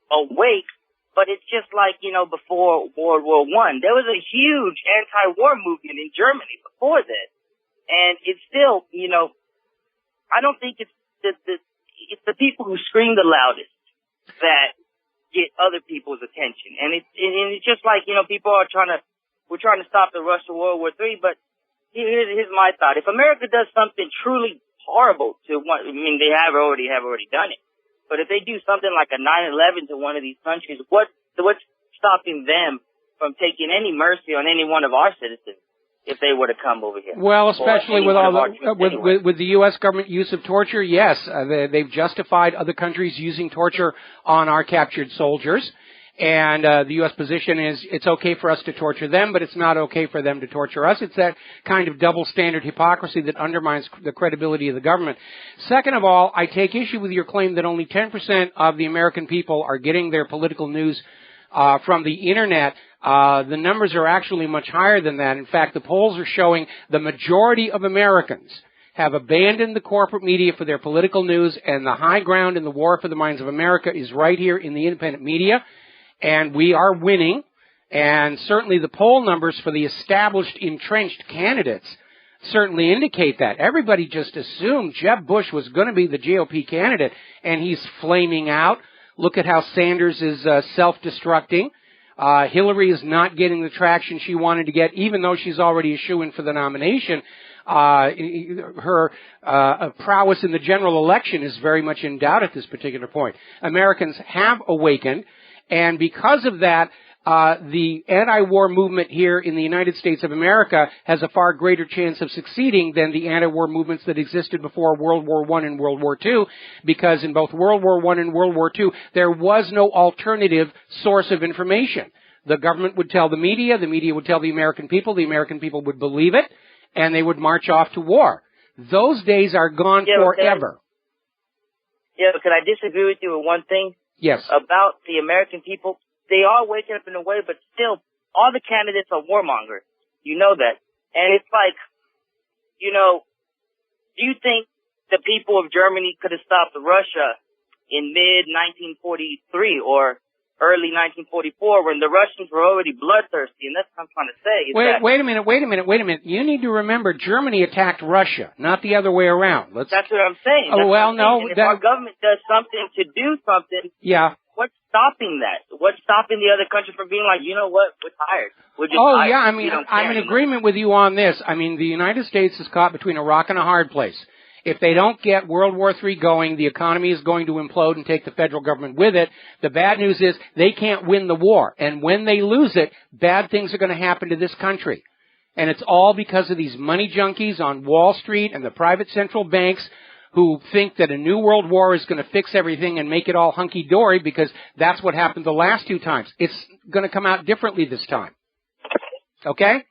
awake, but it's just like, before World War I. There was a huge anti-war movement in Germany before that. And it's still, I don't think it's it's the people who scream the loudest that get other people's attention. And it's just like, people are we're trying to stop the rush to World War III, but here's my thought. If America does something truly horrible they have already done it. But if they do something like a 9/11 to one of these countries, what's stopping them from taking any mercy on any one of our citizens if they were to come over here? Well, especially with with the U.S. government use of torture, yes, they've justified other countries using torture on our captured soldiers. And the U.S. position is it's okay for us to torture them, but it's not okay for them to torture us. It's that kind of double standard hypocrisy that undermines the credibility of the government. Second of all, I take issue with your claim that only 10% of the American people are getting their political news from the Internet. The numbers are actually much higher than that. In fact, the polls are showing the majority of Americans have abandoned the corporate media for their political news, and the high ground in the war for the minds of America is right here in the independent media. And we are winning, and certainly the poll numbers for the established, entrenched candidates certainly indicate that. Everybody just assumed Jeb Bush was going to be the GOP candidate, and he's flaming out. Look at how Sanders is self-destructing. Hillary is not getting the traction she wanted to get, even though she's already a shoo-in for the nomination. Her prowess in the general election is very much in doubt at this particular point. Americans have awakened. And because of that, the anti-war movement here in the United States of America has a far greater chance of succeeding than the anti-war movements that existed before World War I and World War II, because in both World War I and World War II, there was no alternative source of information. The government would tell the media would tell the American people would believe it, and they would march off to war. Those days are gone forever. But could I disagree with you with one thing? Yes. About the American people, they are waking up in a way, but still, all the candidates are warmongers. You know that. And it's like, do you think the people of Germany could have stopped Russia in mid-1943 or early 1944 when the Russians were already bloodthirsty? And that's what I'm trying to say. Wait a minute. You need to remember Germany attacked Russia, not the other way around. That's what I'm saying. And if our government does something to do something, what's stopping that? What's stopping the other country from being like, you know what, we're tired. We're just tired. I'm in agreement with you on this. The United States is caught between a rock and a hard place. If they don't get World War III going, the economy is going to implode and take the federal government with it. The bad news is they can't win the war. And when they lose it, bad things are going to happen to this country. And it's all because of these money junkies on Wall Street and the private central banks who think that a new world war is going to fix everything and make it all hunky-dory, because that's what happened the last two times. It's going to come out differently this time. Okay?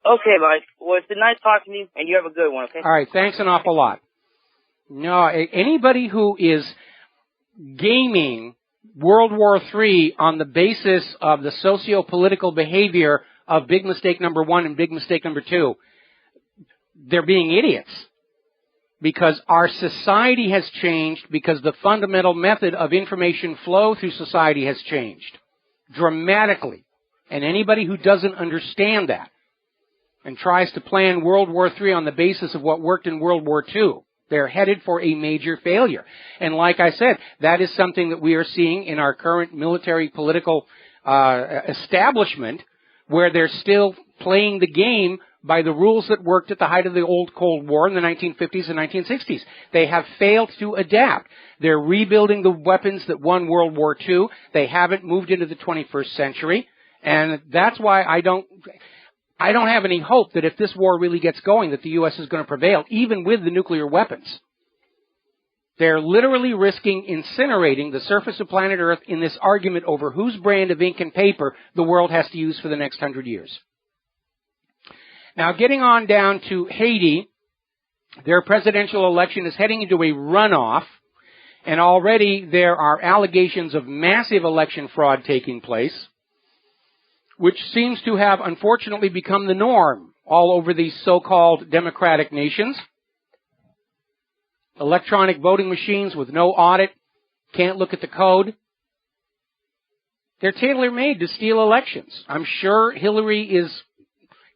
Okay, Mike. Well, it's been nice talking to you, and you have a good one, okay? All right. Thanks an awful lot. No, anybody who is gaming World War III on the basis of the socio-political behavior of big mistake number one and big mistake number two, they're being idiots. Because our society has changed, because the fundamental method of information flow through society has changed dramatically. And anybody who doesn't understand that and tries to plan World War III on the basis of what worked in World War II, they're headed for a major failure. And like I said, that is something that we are seeing in our current military political establishment, where they're still playing the game by the rules that worked at the height of the old Cold War in the 1950s and 1960s. They have failed to adapt. They're rebuilding the weapons that won World War II. They haven't moved into the 21st century. And that's why I don't have any hope that if this war really gets going, that the U.S. is going to prevail, even with the nuclear weapons. They're literally risking incinerating the surface of planet Earth in this argument over whose brand of ink and paper the world has to use for the next 100 years. Now, getting on down to Haiti, their presidential election is heading into a runoff, and already there are allegations of massive election fraud taking place, which seems to have unfortunately become the norm all over these so-called democratic nations. Electronic voting machines with no audit, can't look at the code. They're tailor-made to steal elections. I'm sure Hillary is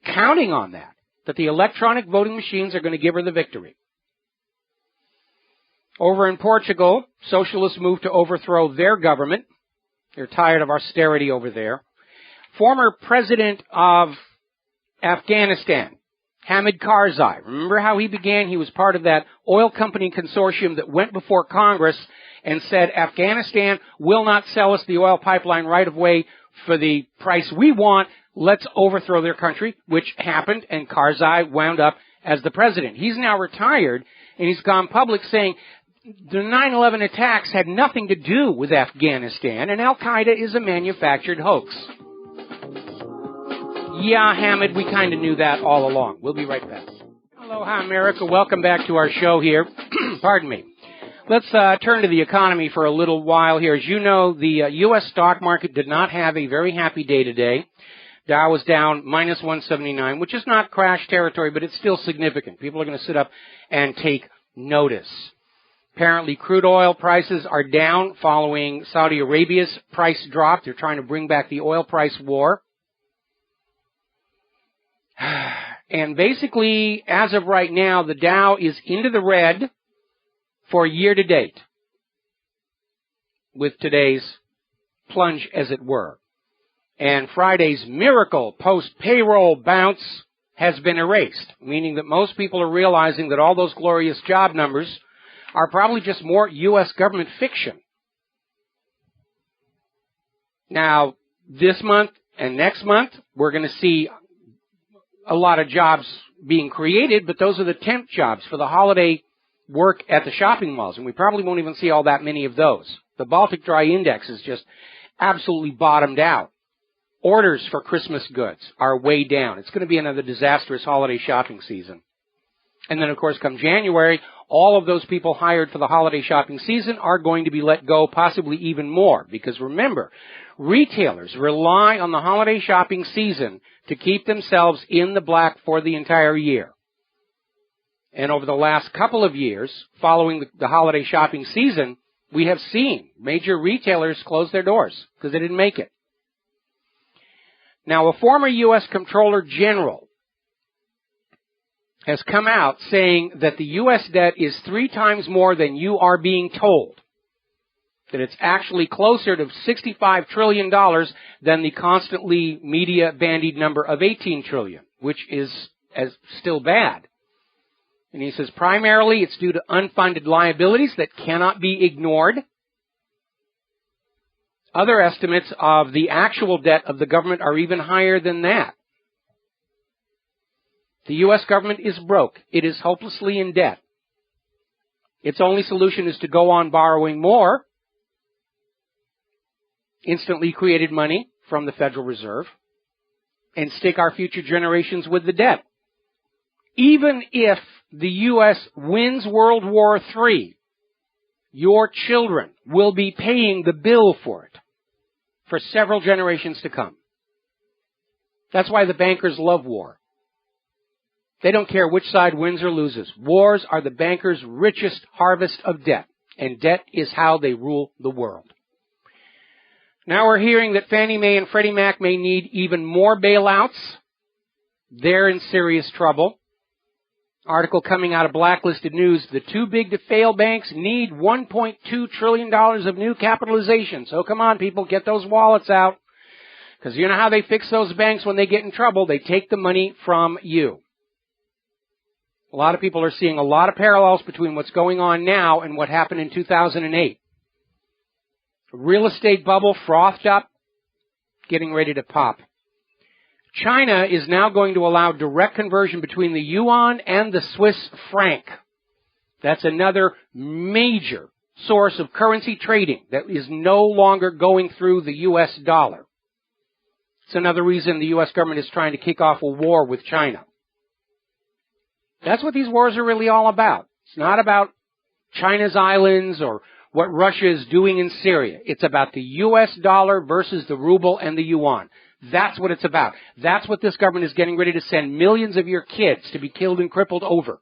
counting on that the electronic voting machines are going to give her the victory. Over in Portugal, socialists moved to overthrow their government. They're tired of austerity over there. Former president of Afghanistan, Hamid Karzai. Remember how he began? He was part of that oil company consortium that went before Congress and said, Afghanistan will not sell us the oil pipeline right of way for the price we want. Let's overthrow their country, which happened, and Karzai wound up as the president. He's now retired, and he's gone public saying the 9/11 attacks had nothing to do with Afghanistan, and Al-Qaeda is a manufactured hoax. Yeah, Hamid, we kind of knew that all along. We'll be right back. Aloha, America. Welcome back to our show here. Pardon me. Let's turn to the economy for a little while here. As you know, the U.S. stock market did not have a very happy day today. Dow was down minus 179, which is not crash territory, but it's still significant. People are going to sit up and take notice. Apparently, crude oil prices are down following Saudi Arabia's price drop. They're trying to bring back the oil price war. And basically, as of right now, the Dow is into the red for year to date with today's plunge, as it were. And Friday's miracle post-payroll bounce has been erased, meaning that most people are realizing that all those glorious job numbers are probably just more U.S. government fiction. Now, this month and next month, we're going to see a lot of jobs being created, but those are the temp jobs for the holiday work at the shopping malls, and we probably won't even see all that many of those. The Baltic Dry Index is just absolutely bottomed out. Orders for Christmas goods are way down. It's going to be another disastrous holiday shopping season. And then, of course, come January, all of those people hired for the holiday shopping season are going to be let go, possibly even more. Because remember, retailers rely on the holiday shopping season to keep themselves in the black for the entire year. And over the last couple of years, following the holiday shopping season, we have seen major retailers close their doors because they didn't make it. Now, a former U.S. Comptroller General has come out saying that the U.S. debt is 3 times more than you are being told. That it's actually closer to $65 trillion than the constantly media bandied number of $18 trillion, which is still bad. And he says primarily it's due to unfunded liabilities that cannot be ignored. Other estimates of the actual debt of the government are even higher than that. The U.S. government is broke. It is hopelessly in debt. Its only solution is to go on borrowing more instantly created money from the Federal Reserve and stick our future generations with the debt. Even if the U.S. wins World War III, your children will be paying the bill for it for several generations to come. That's why the bankers love war. They don't care which side wins or loses. Wars are the bankers' richest harvest of debt, and debt is how they rule the world. Now we're hearing that Fannie Mae and Freddie Mac may need even more bailouts. They're in serious trouble. Article coming out of Blacklisted News, the too big to fail banks need $1.2 trillion of new capitalization. So come on, people, get those wallets out. Because you know how they fix those banks when they get in trouble? They take the money from you. A lot of people are seeing a lot of parallels between what's going on now and what happened in 2008. Real estate bubble frothed up, getting ready to pop. China is now going to allow direct conversion between the yuan and the Swiss franc. That's another major source of currency trading that is no longer going through the U.S. dollar. It's another reason the U.S. government is trying to kick off a war with China. That's what these wars are really all about. It's not about China's islands or what Russia is doing in Syria. It's about the U.S. dollar versus the ruble and the yuan. That's what it's about. That's what this government is getting ready to send millions of your kids to be killed and crippled over.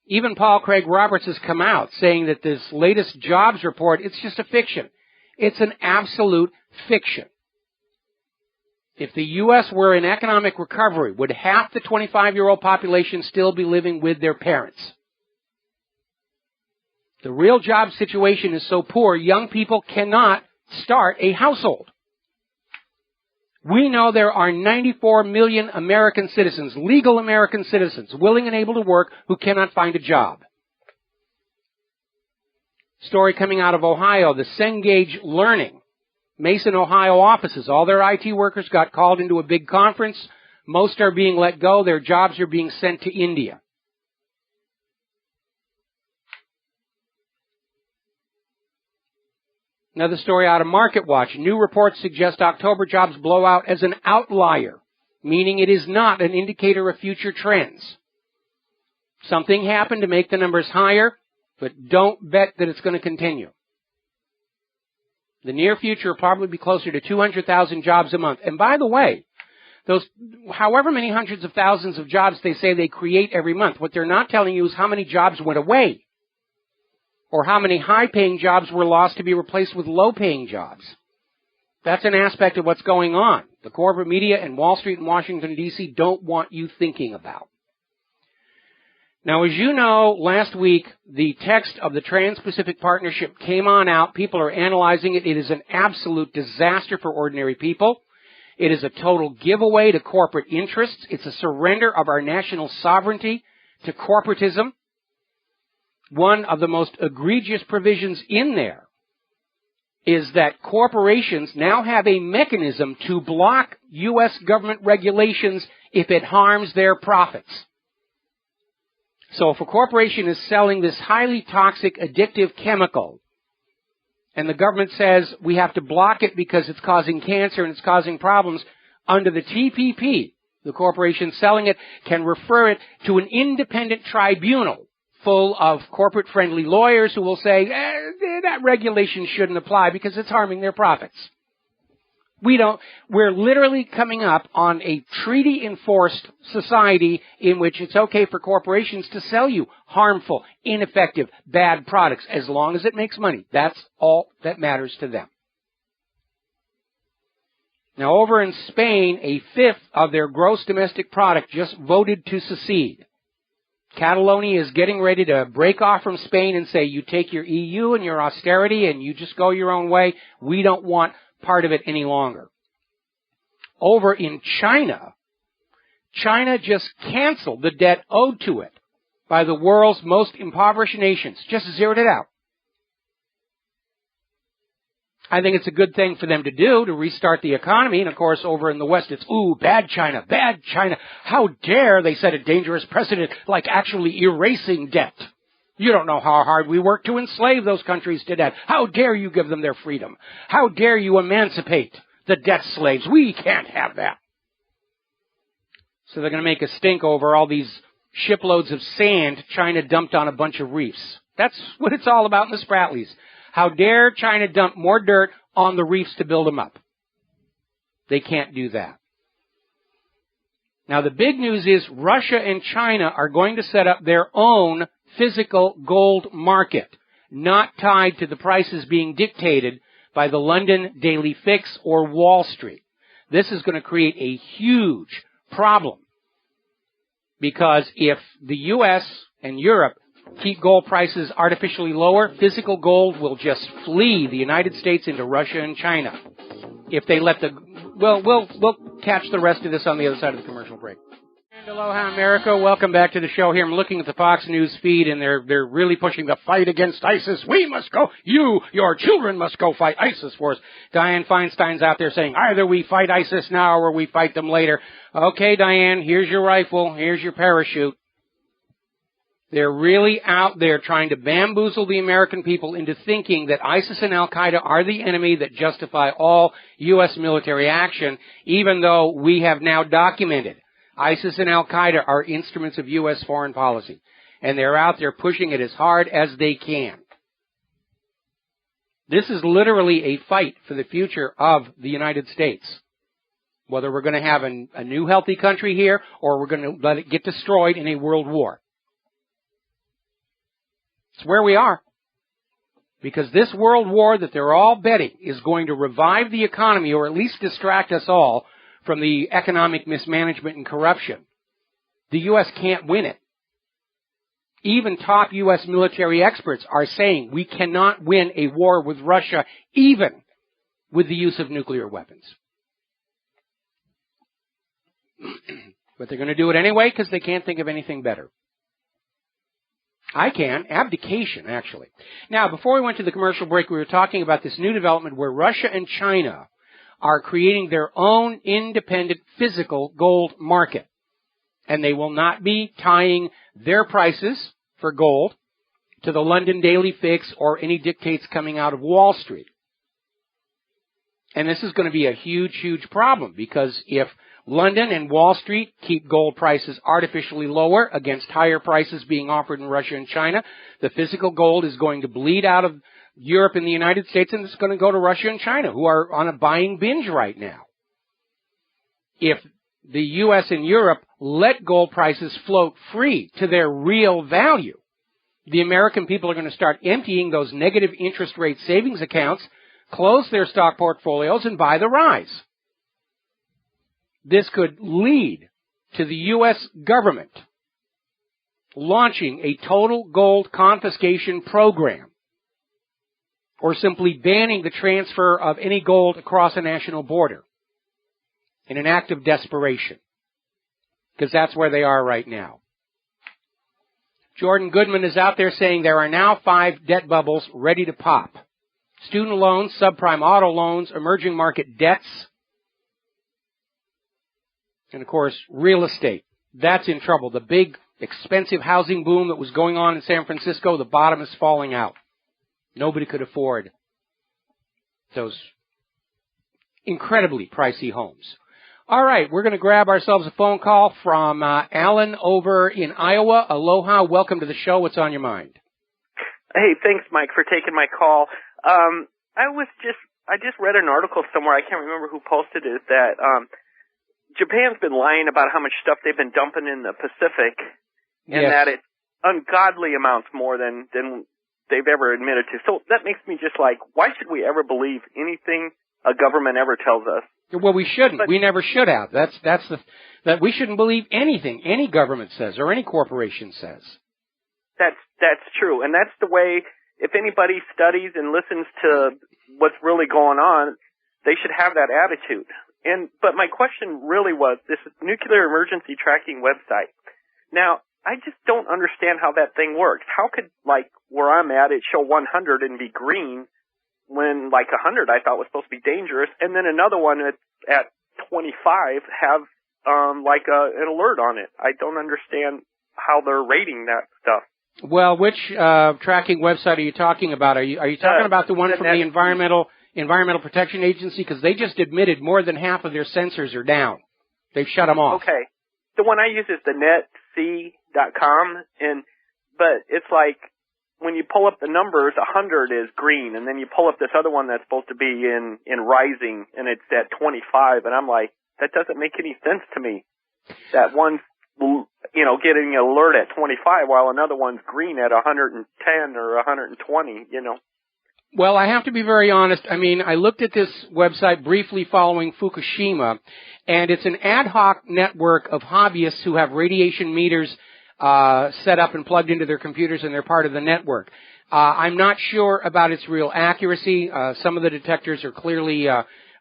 Even Paul Craig Roberts has come out saying that this latest jobs report, it's just a fiction. It's an absolute fiction. If the U.S. were in economic recovery, would half the 25-year-old population still be living with their parents? The real job situation is so poor, young people cannot start a household. We know there are 94 million American citizens, legal American citizens, willing and able to work who cannot find a job. Story coming out of Ohio, the Cengage Learning, Mason, Ohio offices. All their IT workers got called into a big conference. Most are being let go. Their jobs are being sent to India. Another story out of MarketWatch. New reports suggest October jobs blowout as an outlier, meaning it is not an indicator of future trends. Something happened to make the numbers higher, but don't bet that it's going to continue. The near future will probably be closer to 200,000 jobs a month. And by the way, those however many hundreds of thousands of jobs they say they create every month, what they're not telling you is how many jobs went away, or how many high-paying jobs were lost to be replaced with low-paying jobs. That's an aspect of what's going on. The corporate media and Wall Street and Washington, D.C. don't want you thinking about. Now, as you know, last week, the text of the Trans-Pacific Partnership came on out. People are analyzing it. It is an absolute disaster for ordinary people. It is a total giveaway to corporate interests. It's a surrender of our national sovereignty to corporatism. One of the most egregious provisions in there is that corporations now have a mechanism to block U.S. government regulations if it harms their profits. So if a corporation is selling this highly toxic, addictive chemical, and the government says we have to block it because it's causing cancer and it's causing problems, under the TPP, the corporation selling it can refer it to an independent tribunal full of corporate-friendly lawyers who will say, that regulation shouldn't apply because it's harming their profits. We're literally coming up on a treaty-enforced society in which it's okay for corporations to sell you harmful, ineffective, bad products as long as it makes money. That's all that matters to them. Now, over in Spain, a fifth of their gross domestic product just voted to secede. Catalonia is getting ready to break off from Spain and say, you take your EU and your austerity and you just go your own way. We don't want part of it any longer. Over in China, China just canceled the debt owed to it by the world's most impoverished nations. Just zeroed it out. I think it's a good thing for them to do, to restart the economy. And, of course, over in the West, it's, ooh, bad China, bad China. How dare they set a dangerous precedent like actually erasing debt. You don't know how hard we work to enslave those countries to debt. How dare you give them their freedom? How dare you emancipate the debt slaves? We can't have that. So they're going to make a stink over all these shiploads of sand China dumped on a bunch of reefs. That's what it's all about in the Spratlys. How dare China dump more dirt on the reefs to build them up? They can't do that. Now, the big news is Russia and China are going to set up their own physical gold market, not tied to the prices being dictated by the London Daily Fix or Wall Street. This is going to create a huge problem because if the U.S. and Europe keep gold prices artificially lower, physical gold will just flee the United States into Russia and China. If they let we'll catch the rest of this on the other side of the commercial break. And aloha, America. Welcome back to the show here. I'm looking at the Fox News feed, and they're really pushing the fight against ISIS. We must go. Your children must go fight ISIS for us. Dianne Feinstein's out there saying, either we fight ISIS now or we fight them later. Okay, Dianne, here's your rifle. Here's your parachute. They're really out there trying to bamboozle the American people into thinking that ISIS and Al-Qaeda are the enemy that justify all U.S. military action, even though we have now documented ISIS and Al-Qaeda are instruments of U.S. foreign policy. And they're out there pushing it as hard as they can. This is literally a fight for the future of the United States. Whether we're going to have a new healthy country here or we're going to let it get destroyed in a world war. It's where we are. Because this world war that they're all betting is going to revive the economy or at least distract us all from the economic mismanagement and corruption. The U.S. can't win it. Even top U.S. military experts are saying we cannot win a war with Russia even with the use of nuclear weapons. But they're going to do it anyway because they can't think of anything better. I can. Abdication, actually. Now, before we went to the commercial break, we were talking about this new development where Russia and China are creating their own independent physical gold market. And they will not be tying their prices for gold to the London Daily Fix or any dictates coming out of Wall Street. And this is going to be a huge, huge problem because if London and Wall Street keep gold prices artificially lower against higher prices being offered in Russia and China, the physical gold is going to bleed out of Europe and the United States, and it's going to go to Russia and China, who are on a buying binge right now. If the U.S. and Europe let gold prices float free to their real value, the American people are going to start emptying those negative interest rate savings accounts, close their stock portfolios, and buy the rise. This could lead to the U.S. government launching a total gold confiscation program or simply banning the transfer of any gold across a national border in an act of desperation, because that's where they are right now. Jordan Goodman is out there saying there are now 5 debt bubbles ready to pop. Student loans, subprime auto loans, emerging market debts, and, of course, real estate. That's in trouble. The big, expensive housing boom that was going on in San Francisco, the bottom is falling out. Nobody could afford those incredibly pricey homes. All right, we're going to grab ourselves a phone call from Alan over in Iowa. Aloha, welcome to the show. What's on your mind? Hey, thanks, Mike, for taking my call. I just read an article somewhere, I can't remember who posted it, that Japan's been lying about how much stuff they've been dumping in the Pacific, and that it's ungodly amounts more than they've ever admitted to. So that makes me just like, why should we ever believe anything a government ever tells us? Well, we shouldn't. We never should have. That we shouldn't believe anything any government says or any corporation says. That's true, and that's the way. If anybody studies and listens to what's really going on, they should have that attitude. But my question really was this nuclear emergency tracking website. Now, I just don't understand how that thing works. How could, like, where I'm at, it show 100 and be green when, like, 100 I thought was supposed to be dangerous, and then another one at 25 have, like, an alert on it. I don't understand how they're rating that stuff. Well, which tracking website are you talking about? Are you talking about the one from the Environmental Protection Agency? Because they just admitted more than half of their sensors are down. They've shut them off. Okay. The one I use is the netc.com, but it's like when you pull up the numbers, 100 is green, and then you pull up this other one that's supposed to be in rising, and it's at 25, and I'm like, that doesn't make any sense to me. That one's, getting an alert at 25 while another one's green at 110 or 120, Well, I have to be very honest. I mean, I looked at this website briefly following Fukushima, and it's an ad hoc network of hobbyists who have radiation meters set up and plugged into their computers, and they're part of the network. I'm not sure about its real accuracy. Some of the detectors are clearly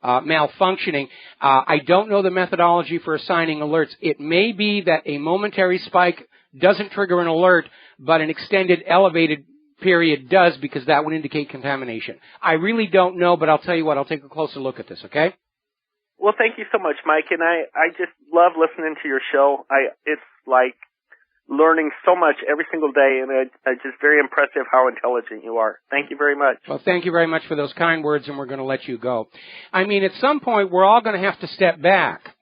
malfunctioning. I don't know the methodology for assigning alerts. It may be that a momentary spike doesn't trigger an alert, but an extended elevated period does, because that would indicate contamination. I really don't know, but I'll tell you what, I'll take a closer look at this, okay? Well, thank you so much, Mike, and I just love listening to your show. It's like learning so much every single day, and it's just very impressive how intelligent you are. Thank you very much. Well, thank you very much for those kind words, and we're going to let you go. I mean, at some point, we're all going to have to step back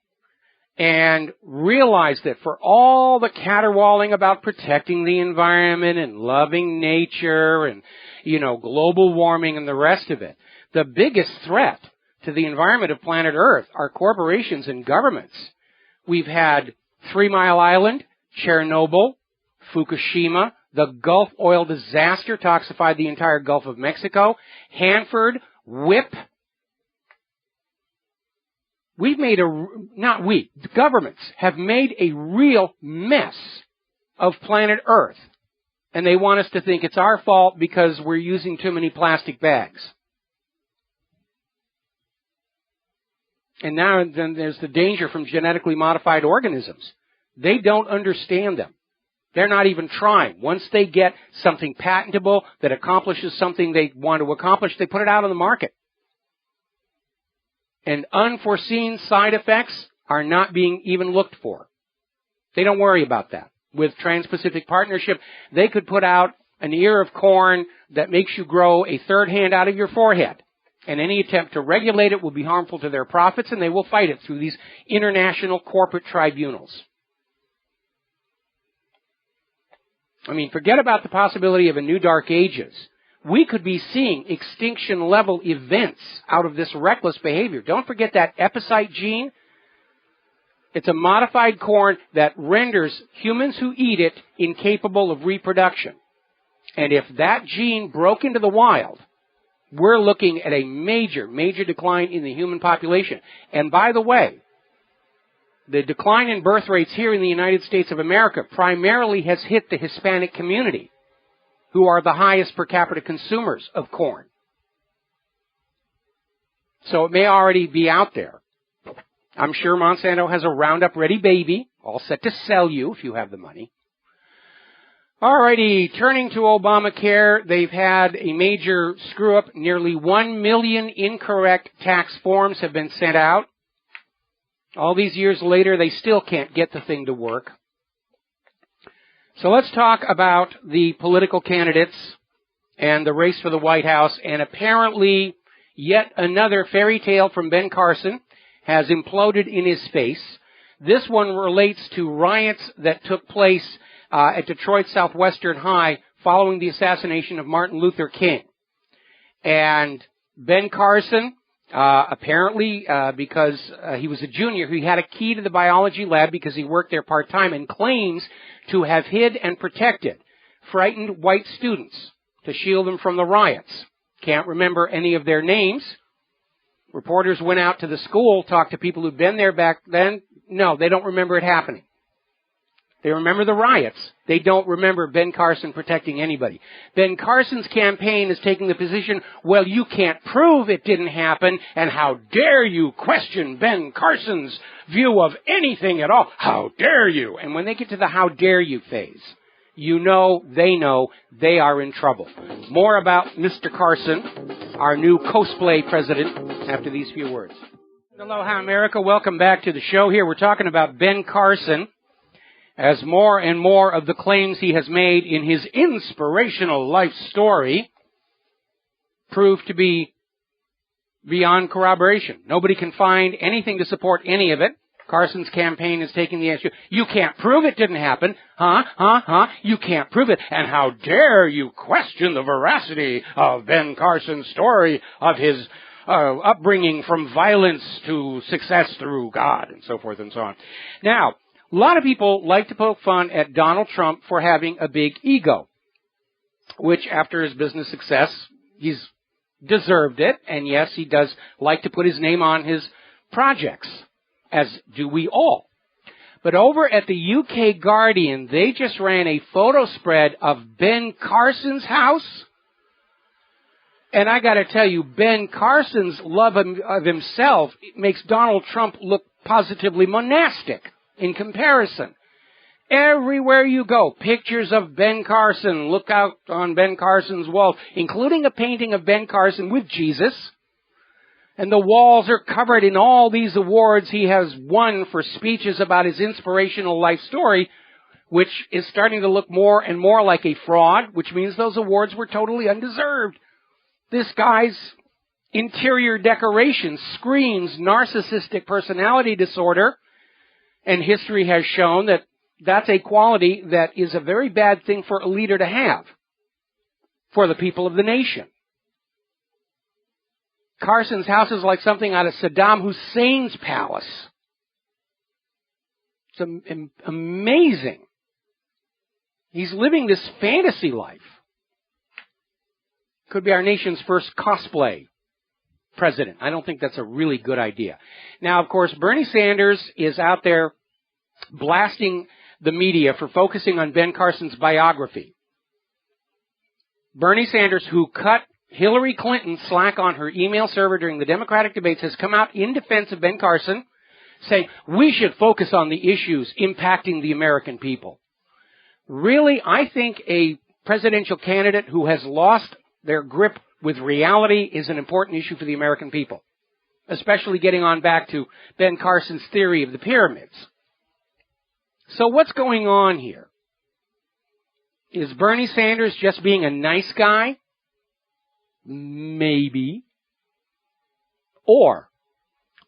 and realize that for all the caterwauling about protecting the environment and loving nature and, global warming and the rest of it, the biggest threat to the environment of planet Earth are corporations and governments. We've had 3 Mile Island, Chernobyl, Fukushima, the Gulf oil disaster toxified the entire Gulf of Mexico, Hanford, WIP. Governments have made a real mess of planet Earth. And they want us to think it's our fault because we're using too many plastic bags. And now then there's the danger from genetically modified organisms. They don't understand them. They're not even trying. Once they get something patentable that accomplishes something they want to accomplish, they put it out on the market. And unforeseen side effects are not being even looked for. They don't worry about that. With Trans-Pacific Partnership, they could put out an ear of corn that makes you grow a third hand out of your forehead. And any attempt to regulate it will be harmful to their profits, and they will fight it through these international corporate tribunals. I mean, forget about the possibility of a new dark ages. We could be seeing extinction-level events out of this reckless behavior. Don't forget that epicite gene. It's a modified corn that renders humans who eat it incapable of reproduction. And if that gene broke into the wild, we're looking at a major, major decline in the human population. And by the way, the decline in birth rates here in the United States of America primarily has hit the Hispanic community, who are the highest per capita consumers of corn. So it may already be out there. I'm sure Monsanto has a Roundup Ready baby, all set to sell you if you have the money. Alrighty, turning to Obamacare, they've had a major screw-up. Nearly 1 million incorrect tax forms have been sent out. All these years later, they still can't get the thing to work. So let's talk about the political candidates and the race for the White House. And apparently, yet another fairy tale from Ben Carson has imploded in his face. This one relates to riots that took place at Detroit Southwestern High following the assassination of Martin Luther King. And Ben Carson, apparently, because he was a junior, he had a key to the biology lab because he worked there part-time, and claims to have hid and protected frightened white students to shield them from the riots. Can't remember any of their names. Reporters went out to the school, talked to people who'd been there back then. No, they don't remember it happening. They remember the riots. They don't remember Ben Carson protecting anybody. Ben Carson's campaign is taking the position, well, you can't prove it didn't happen, and how dare you question Ben Carson's view of anything at all? How dare you? And when they get to the how dare you phase, you know they are in trouble. More about Mr. Carson, our new cosplay president, after these few words. Aloha, America. Welcome back to the show here. We're talking about Ben Carson, as more and more of the claims he has made in his inspirational life story prove to be beyond corroboration. Nobody can find anything to support any of it. Carson's campaign is taking the issue. You can't prove it didn't happen. You can't prove it. And how dare you question the veracity of Ben Carson's story of his upbringing from violence to success through God, and so forth and so on. Now, a lot of people like to poke fun at Donald Trump for having a big ego, which after his business success, he's deserved it. And yes, he does like to put his name on his projects, as do we all. But over at the UK Guardian, they just ran a photo spread of Ben Carson's house. And I gotta tell you, Ben Carson's love of himself makes Donald Trump look positively monastic in comparison. Everywhere you go, pictures of Ben Carson. Look out on Ben Carson's walls, including a painting of Ben Carson with Jesus. And the walls are covered in all these awards he has won for speeches about his inspirational life story, which is starting to look more and more like a fraud, which means those awards were totally undeserved. This guy's interior decoration screams narcissistic personality disorder, and history has shown that that's a quality that is a very bad thing for a leader to have for the people of the nation. Carson's house is like something out of Saddam Hussein's palace. It's amazing. He's living this fantasy life. Could be our nation's first cosplay president. I don't think that's a really good idea. Now, of course, Bernie Sanders is out there blasting the media for focusing on Ben Carson's biography. Bernie Sanders, who cut Hillary Clinton slack on her email server during the Democratic debates, has come out in defense of Ben Carson, saying we should focus on the issues impacting the American people. Really, I think a presidential candidate who has lost their grip with reality is an important issue for the American people, especially getting on back to Ben Carson's theory of the pyramids. So what's going on here? Is Bernie Sanders just being a nice guy? Maybe. Or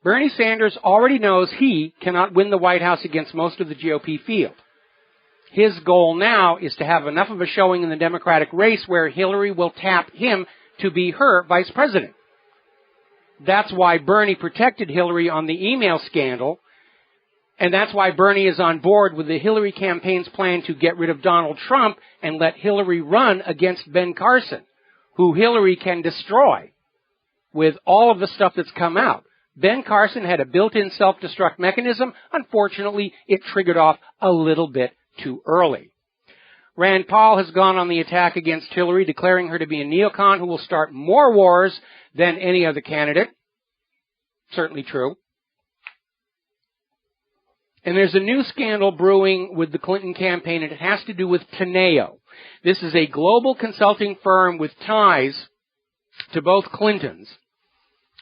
Bernie Sanders already knows he cannot win the White House against most of the GOP field. His goal now is to have enough of a showing in the Democratic race where Hillary will tap him to be her vice president. That's why Bernie protected Hillary on the email scandal, and that's why Bernie is on board with the Hillary campaign's plan to get rid of Donald Trump and let Hillary run against Ben Carson, who Hillary can destroy with all of the stuff that's come out. Ben Carson had a built-in self-destruct mechanism. Unfortunately, it triggered off a little bit too early. Rand Paul has gone on the attack against Hillary, declaring her to be a neocon who will start more wars than any other candidate. Certainly true. And there's a new scandal brewing with the Clinton campaign, and it has to do with Teneo. This is a global consulting firm with ties to both Clintons,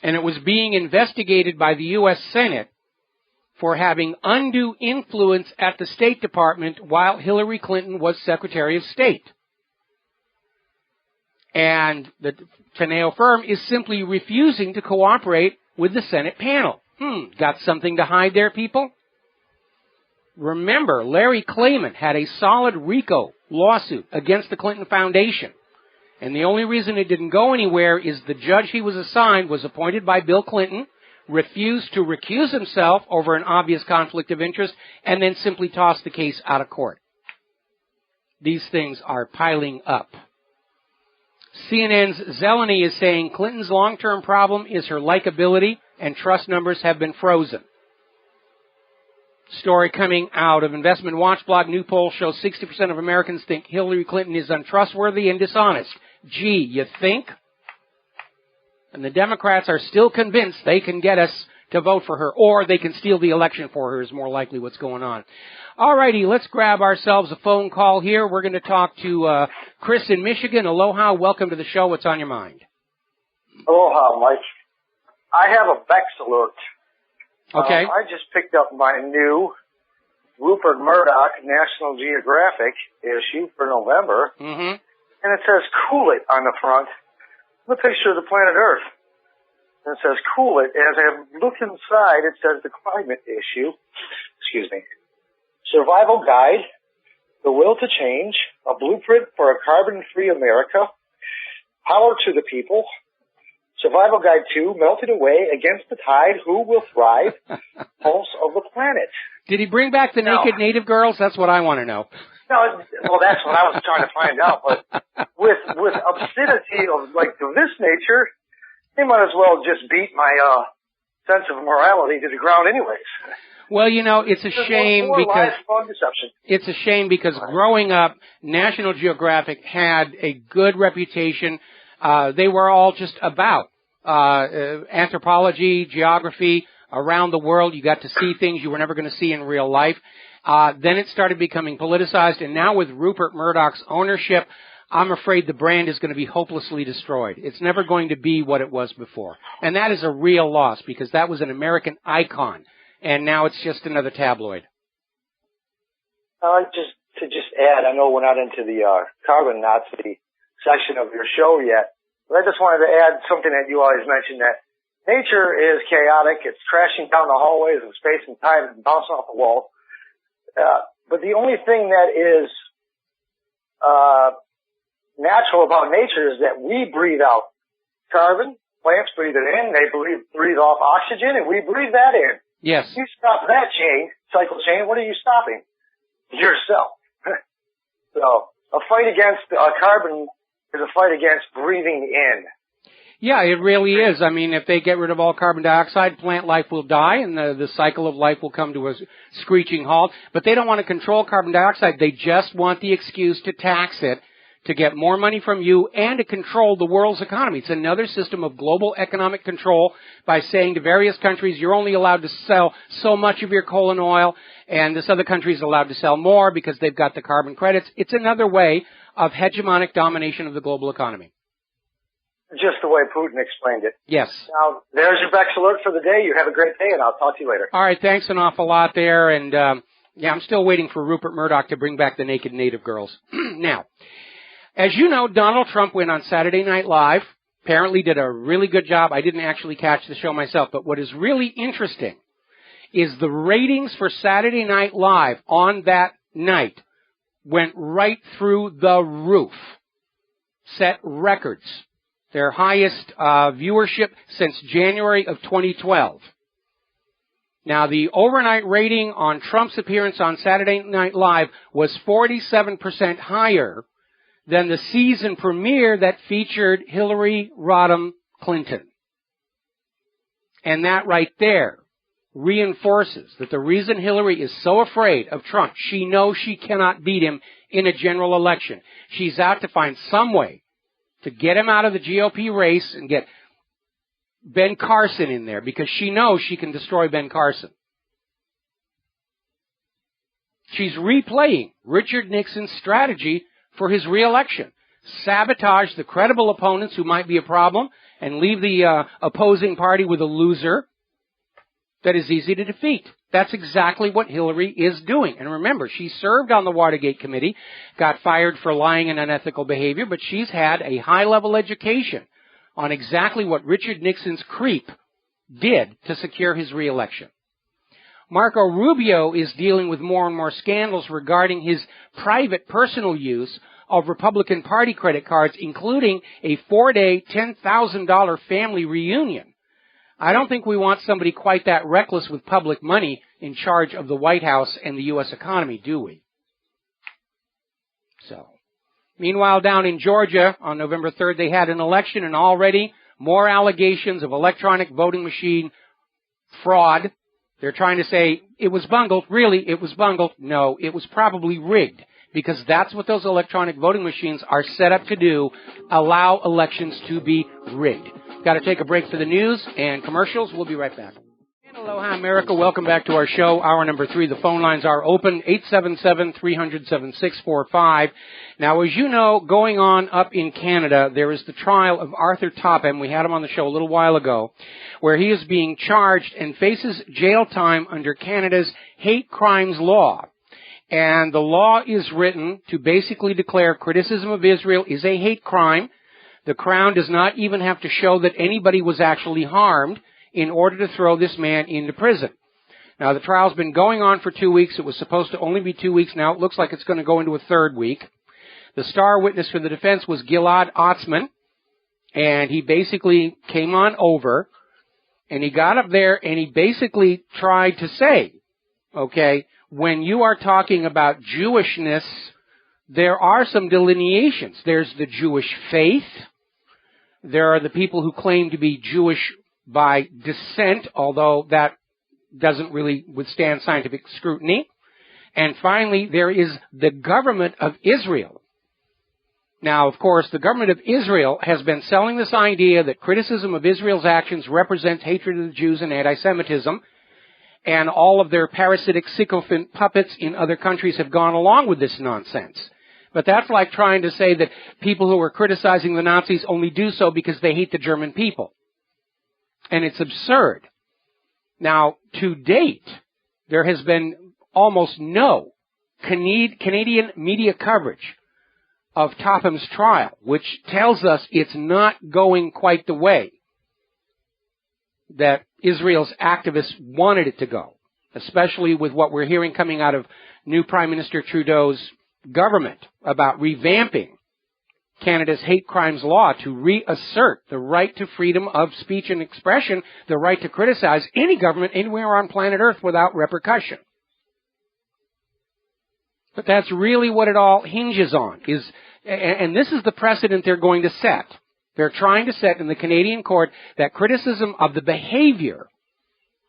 and it was being investigated by the U.S. Senate for having undue influence at the State Department while Hillary Clinton was Secretary of State. And the Teneo firm is simply refusing to cooperate with the Senate panel. Got something to hide there, people? Remember, Larry Klayman had a solid RICO lawsuit against the Clinton Foundation. And the only reason it didn't go anywhere is the judge he was assigned was appointed by Bill Clinton, refused to recuse himself over an obvious conflict of interest, and then simply tossed the case out of court. These things are piling up. CNN's Zeleny is saying Clinton's long-term problem is her likability, and trust numbers have been frozen. Story coming out of Investment Watch blog, new poll shows 60% of Americans think Hillary Clinton is untrustworthy and dishonest. Gee, you think? And the Democrats are still convinced they can get us to vote for her, or they can steal the election for her is more likely what's going on. All righty, let's grab ourselves a phone call here. We're going to talk to Chris in Michigan. Aloha, welcome to the show. What's on your mind? Aloha, Mike. I have a Bex alert. Okay. I just picked up my new Rupert Murdoch National Geographic issue for November, and it says "Cool It" on the front. The picture of the planet Earth. And it says "Cool It." As I look inside, it says the climate issue. Excuse me. Survival Guide, The Will to Change, A Blueprint for a Carbon-Free America, Power to the People, Survival Guide 2, Melted Away, Against the Tide, Who Will Thrive, Pulse of the Planet. Did he bring back the naked native girls? That's what I want to know. No, well, that's what I was trying to find out. But with obscenity of this nature, they might as well just beat my sense of morality to the ground, anyways. Well, it's a shame because it's a shame because growing up, National Geographic had a good reputation. They were all just about anthropology, geography around the world. You got to see things you were never going to see in real life. Then it started becoming politicized, and now with Rupert Murdoch's ownership, I'm afraid the brand is going to be hopelessly destroyed. It's never going to be what it was before. And that is a real loss because that was an American icon, and now it's just another tabloid. I just to just add, I know we're not into the carbon Nazi section of your show yet, but I just wanted to add something that you always mention, that nature is chaotic. It's crashing down the hallways of space and time and bouncing off the wall. But the only thing that is natural about nature is that we breathe out carbon. Plants breathe it in. They breathe off oxygen, and we breathe that in. Yes. You stop that cycle chain, what are you stopping? Yourself. So a fight against carbon is a fight against breathing in. Yeah, it really is. I mean, if they get rid of all carbon dioxide, plant life will die, and the cycle of life will come to a screeching halt. But they don't want to control carbon dioxide. They just want the excuse to tax it, to get more money from you, and to control the world's economy. It's another system of global economic control by saying to various countries, you're only allowed to sell so much of your coal and oil, and this other country is allowed to sell more because they've got the carbon credits. It's another way of hegemonic domination of the global economy. Just the way Putin explained it. Yes. Now, there's your Bex Alert for the day. You have a great day, and I'll talk to you later. All right, thanks an awful lot there, and I'm still waiting for Rupert Murdoch to bring back the naked native girls. Now, as you know, Donald Trump went on Saturday Night Live, apparently did a really good job. I didn't actually catch the show myself, but what is really interesting is the ratings for Saturday Night Live on that night went right through the roof, set records, their highest viewership since January of 2012. Now, the overnight rating on Trump's appearance on Saturday Night Live was 47% higher than the season premiere that featured Hillary Rodham Clinton. And that right there reinforces that the reason Hillary is so afraid of Trump, she knows she cannot beat him in a general election. She's out to find some way to get him out of the GOP race and get Ben Carson in there, because she knows she can destroy Ben Carson. She's replaying Richard Nixon's strategy for his reelection. Sabotage the credible opponents who might be a problem and leave the opposing party with a loser that is easy to defeat. That's exactly what Hillary is doing. And remember, she served on the Watergate Committee, got fired for lying and unethical behavior, but she's had a high-level education on exactly what Richard Nixon's creep did to secure his reelection. Marco Rubio is dealing with more and more scandals regarding his private personal use of Republican Party credit cards, including a 4-day, $10,000 family reunion. I don't think we want somebody quite that reckless with public money in charge of the White House and the U.S. economy, do we? So, meanwhile, down in Georgia on November 3rd, they had an election, and already more allegations of electronic voting machine fraud. They're trying to say it was bungled. Really, it was bungled. No, it was probably rigged, because that's what those electronic voting machines are set up to do, allow elections to be rigged. Got to take a break for the news and commercials. We'll be right back. Aloha, America. Welcome back to our show, hour number 3. The phone lines are open, 877-300-7645. Now, as you know, going on up in Canada, there is the trial of Arthur Topham. We had him on the show a little while ago, where he is being charged and faces jail time under Canada's hate crimes law. And the law is written to basically declare criticism of Israel is a hate crime. The Crown does not even have to show that anybody was actually harmed in order to throw this man into prison. Now, the trial's been going on for 2 weeks. It was supposed to only be 2 weeks now. It looks like it's going to go into a third week. The star witness for the defense was Gilad Atzmon, and he basically came on over, and he got up there, and he basically tried to say, okay, when you are talking about Jewishness, there are some delineations. There's the Jewish faith. There are the people who claim to be Jewish by descent, although that doesn't really withstand scientific scrutiny. And finally, there is the government of Israel. Now, of course, the government of Israel has been selling this idea that criticism of Israel's actions represents hatred of the Jews and anti-Semitism, and all of their parasitic sycophant puppets in other countries have gone along with this nonsense. But that's like trying to say that people who are criticizing the Nazis only do so because they hate the German people. And it's absurd. Now, to date, there has been almost no Canadian media coverage of Topham's trial, which tells us it's not going quite the way that Israel's activists wanted it to go, especially with what we're hearing coming out of new Prime Minister Trudeau's government about revamping Canada's hate crimes law to reassert the right to freedom of speech and expression, the right to criticize any government anywhere on planet Earth without repercussion. But that's really what it all hinges on, and this is the precedent they're going to set. They're trying to set in the Canadian court that criticism of the behavior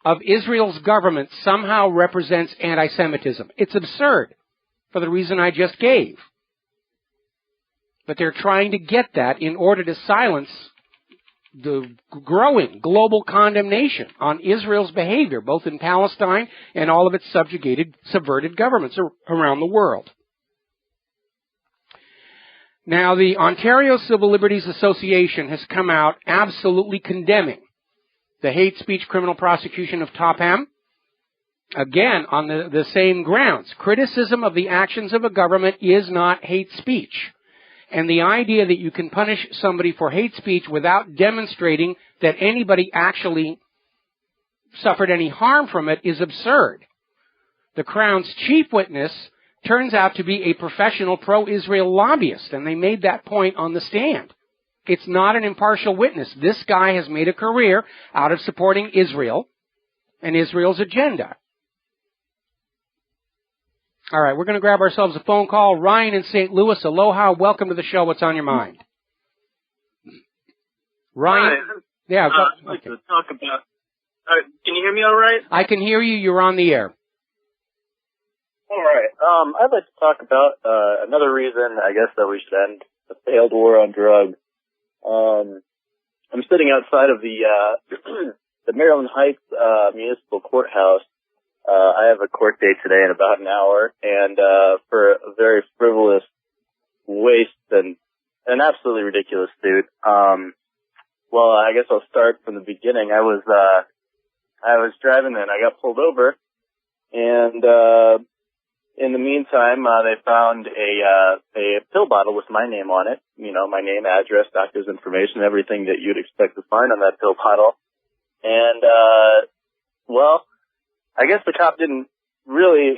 of Israel's government somehow represents anti-Semitism. It's absurd for the reason I just gave. But they're trying to get that in order to silence the growing global condemnation on Israel's behavior, both in Palestine and all of its subverted governments around the world. Now, the Ontario Civil Liberties Association has come out absolutely condemning the hate speech criminal prosecution of Topham, again, on the same grounds. Criticism of the actions of a government is not hate speech. And the idea that you can punish somebody for hate speech without demonstrating that anybody actually suffered any harm from it is absurd. The Crown's chief witness turns out to be a professional pro-Israel lobbyist, and they made that point on the stand. It's not an impartial witness. This guy has made a career out of supporting Israel and Israel's agenda. All right, we're going to grab ourselves a phone call. Ryan in St. Louis, aloha. Welcome to the show. What's on your mind? Ryan? Hi. Yeah. I'd like to talk about... can you hear me all right? I can hear you. You're on the air. All right. I'd like to talk about another reason, I guess, that we should end the failed war on drugs. I'm sitting outside of the the Maryland Heights Municipal Courthouse. I have a court date today in about an hour, and for a very frivolous waste and an absolutely ridiculous suit. Well, I guess I'll start from the beginning. I was driving and I got pulled over, and in the meantime, they found a pill bottle with my name on it. You know, my name, address, doctor's information, everything that you'd expect to find on that pill bottle. And well, I guess the cop wasn't really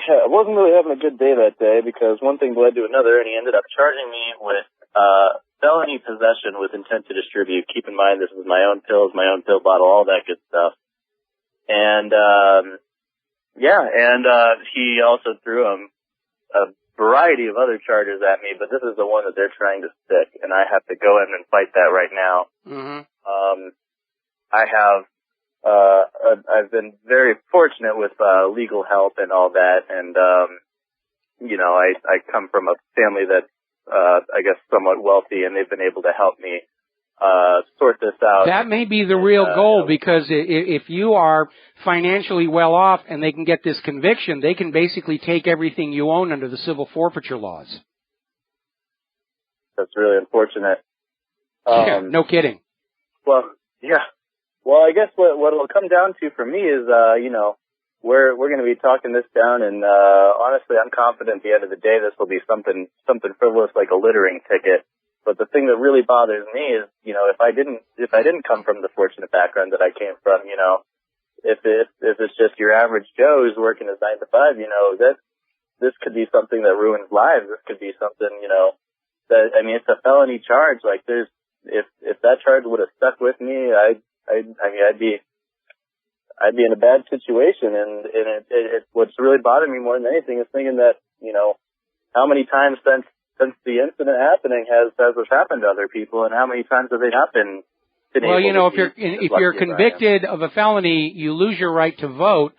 having a good day that day, because one thing led to another, and he ended up charging me with felony possession with intent to distribute. Keep in mind, this is my own pills, my own pill bottle, all that good stuff. And he also threw a variety of other charges at me, but this is the one that they're trying to stick, and I have to go in and fight that right now. Mm-hmm. I've been very fortunate with legal help and all that, and I come from a family that's I guess somewhat wealthy, and they've been able to help me sort this out. That may be the real goal, because if you are financially well off and they can get this conviction, they can basically take everything you own under the civil forfeiture laws. That's really unfortunate. Yeah, no kidding. Well, yeah. Well, I guess what it'll come down to for me is, we're going to be talking this down, and honestly, I'm confident at the end of the day this will be something frivolous like a littering ticket. But the thing that really bothers me is, if I didn't come from the fortunate background that I came from, if it's just your average Joe who's working his 9 to 5, this could be something that ruins lives. This could be something, it's a felony charge. Like if that charge would have stuck with me, I'd be in a bad situation, and what's really bothering me more than anything is thinking that, how many times since the incident happening has this happened to other people, and how many times have they not been well, able if you're convicted of a felony, you lose your right to vote,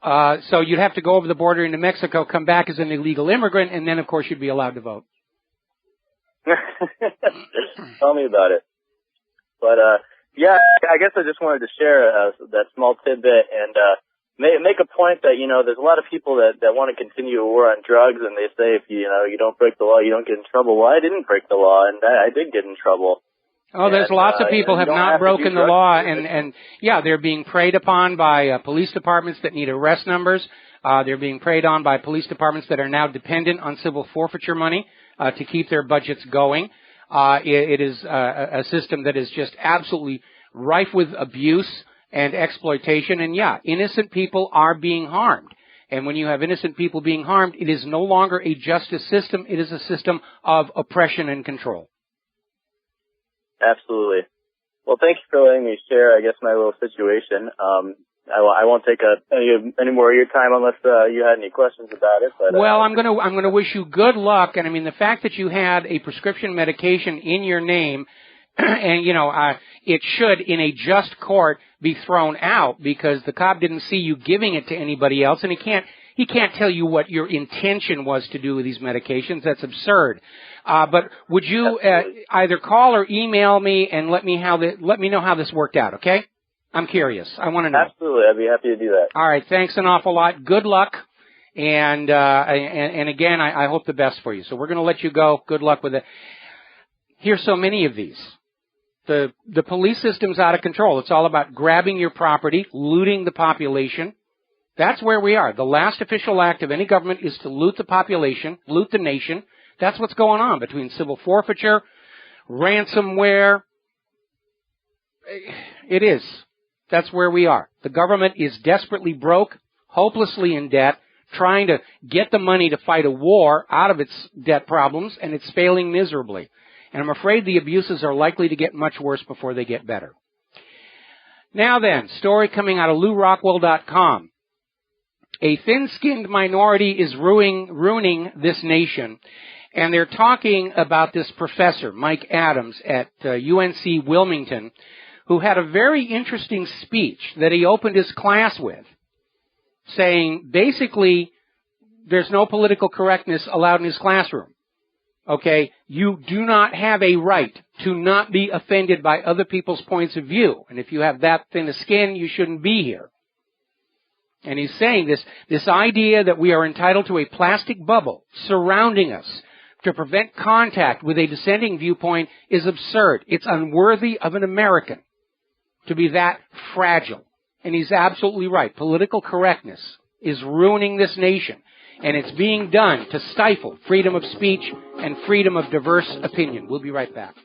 so you'd have to go over the border into Mexico, come back as an illegal immigrant, and then, of course, you'd be allowed to vote. Tell me about it. But, yeah, I guess I just wanted to share that small tidbit and make a point that, there's a lot of people that want to continue a war on drugs, and they say if you don't break the law, you don't get in trouble. Well, I didn't break the law, and I did get in trouble. Oh, there's lots of people have not broken the law, and yeah, they're being preyed upon by police departments that need arrest numbers. They're being preyed on by police departments that are now dependent on civil forfeiture money to keep their budgets going. It is a system that is just absolutely rife with abuse and exploitation. And yeah, innocent people are being harmed. And when you have innocent people being harmed, it is no longer a justice system. It is a system of oppression and control. Absolutely. Well, thank you for letting me share, I guess, my little situation. I won't take any more of your time unless you had any questions about it. But, well, I'm going to wish you good luck. And I mean, the fact that you had a prescription medication in your name, and it should, in a just court, be thrown out because the cop didn't see you giving it to anybody else, and he can't tell you what your intention was to do with these medications. That's absurd. But would you either call or email me and let me know how this worked out? Okay? I'm curious. I want to know. Absolutely, I'd be happy to do that. All right, thanks an awful lot. Good luck, and again, I hope the best for you. So we're going to let you go. Good luck with it. Here's so many of these. The police system's out of control. It's all about grabbing your property, looting the population. That's where we are. The last official act of any government is to loot the population, loot the nation. That's what's going on between civil forfeiture, ransomware. It is. That's where we are. The government is desperately broke, hopelessly in debt, trying to get the money to fight a war out of its debt problems, and it's failing miserably. And I'm afraid the abuses are likely to get much worse before they get better. Now then, story coming out of LouRockwell.com. A thin-skinned minority is ruining this nation. And they're talking about this professor, Mike Adams, at UNC Wilmington, who had a very interesting speech that he opened his class with, saying basically there's no political correctness allowed in his classroom. Okay, you do not have a right to not be offended by other people's points of view. And if you have that thin a skin, you shouldn't be here. And he's saying this idea that we are entitled to a plastic bubble surrounding us to prevent contact with a dissenting viewpoint is absurd. It's unworthy of an American to be that fragile. And he's absolutely right. Political correctness is ruining this nation. And it's being done to stifle freedom of speech and freedom of diverse opinion. We'll be right back.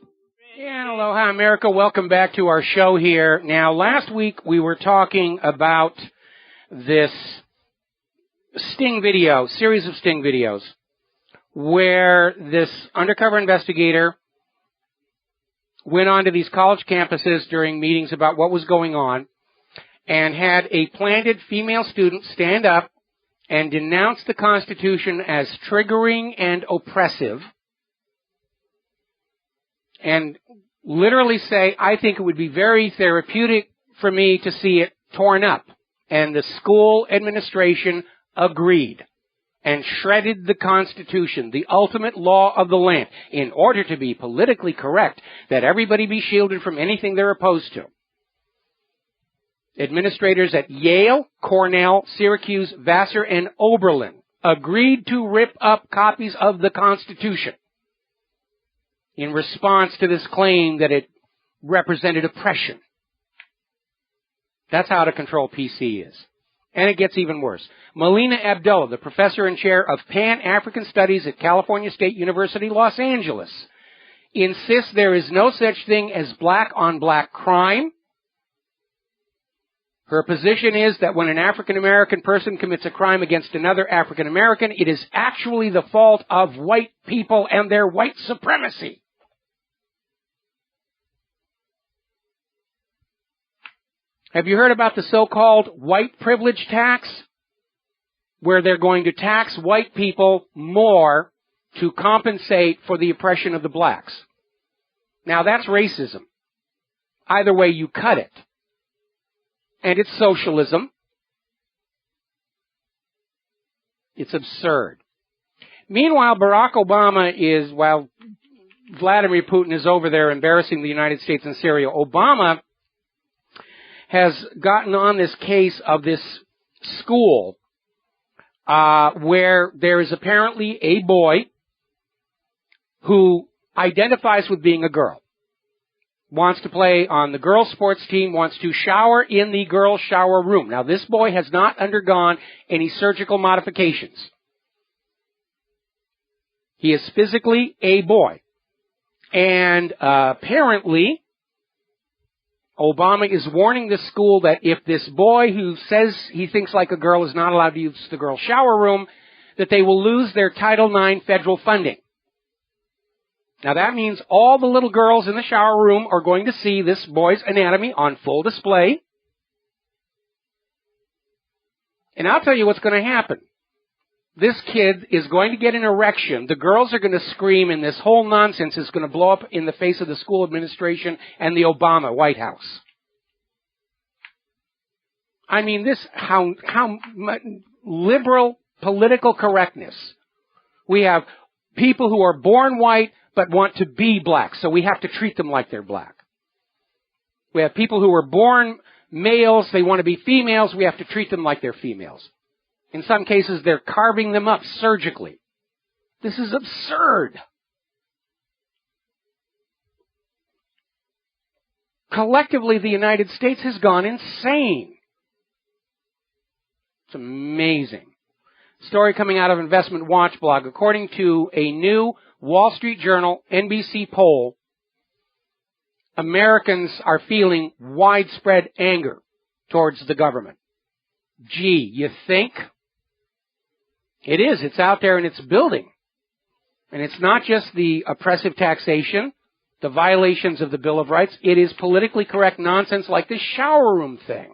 And aloha, America. Welcome back to our show here. Now, last week we were talking about this series of sting videos, where this undercover investigator went on to these college campuses during meetings about what was going on and had a planted female student stand up and denounce the Constitution as triggering and oppressive, and literally say, I think it would be very therapeutic for me to see it torn up. And the school administration agreed and shredded the Constitution, the ultimate law of the land, in order to be politically correct, that everybody be shielded from anything they're opposed to. Administrators at Yale, Cornell, Syracuse, Vassar, and Oberlin agreed to rip up copies of the Constitution in response to this claim that it represented oppression. That's how out of control PC is. And it gets even worse. Melina Abdullah, the professor and chair of Pan-African Studies at California State University, Los Angeles, insists there is no such thing as black-on-black crime. Her position is that when an African-American person commits a crime against another African-American, it is actually the fault of white people and their white supremacy. Have you heard about the so-called white privilege tax? Where they're going to tax white people more to compensate for the oppression of the blacks. Now that's racism. Either way you cut it. And it's socialism. It's absurd. Meanwhile, Barack Obama is, while Vladimir Putin is over there embarrassing the United States and Syria, Obama has gotten on this case of this school where there is apparently a boy who identifies with being a girl. wants to play on the girls' sports team, wants to shower in the girls' shower room. Now, this boy has not undergone any surgical modifications. He is physically a boy. And apparently, Obama is warning the school that if this boy who says he thinks like a girl is not allowed to use the girls' shower room, that they will lose their Title IX federal funding. Now that means all the little girls in the shower room are going to see this boy's anatomy on full display. And I'll tell you what's going to happen. This kid is going to get an erection. The girls are going to scream, and this whole nonsense is going to blow up in the face of the school administration and the Obama White House. I mean, how liberal political correctness. We have people who are born white but want to be black, so we have to treat them like they're black. We have people who are born males, they want to be females, we have to treat them like they're females. In some cases, they're carving them up surgically. This is absurd. Collectively, the United States has gone insane. It's amazing. Story coming out of Investment Watch blog. According to a new Wall Street Journal NBC poll, Americans are feeling widespread anger towards the government. Gee, you think? It is. It's out there and it's building. And it's not just the oppressive taxation, the violations of the Bill of Rights. It is politically correct nonsense like this shower room thing.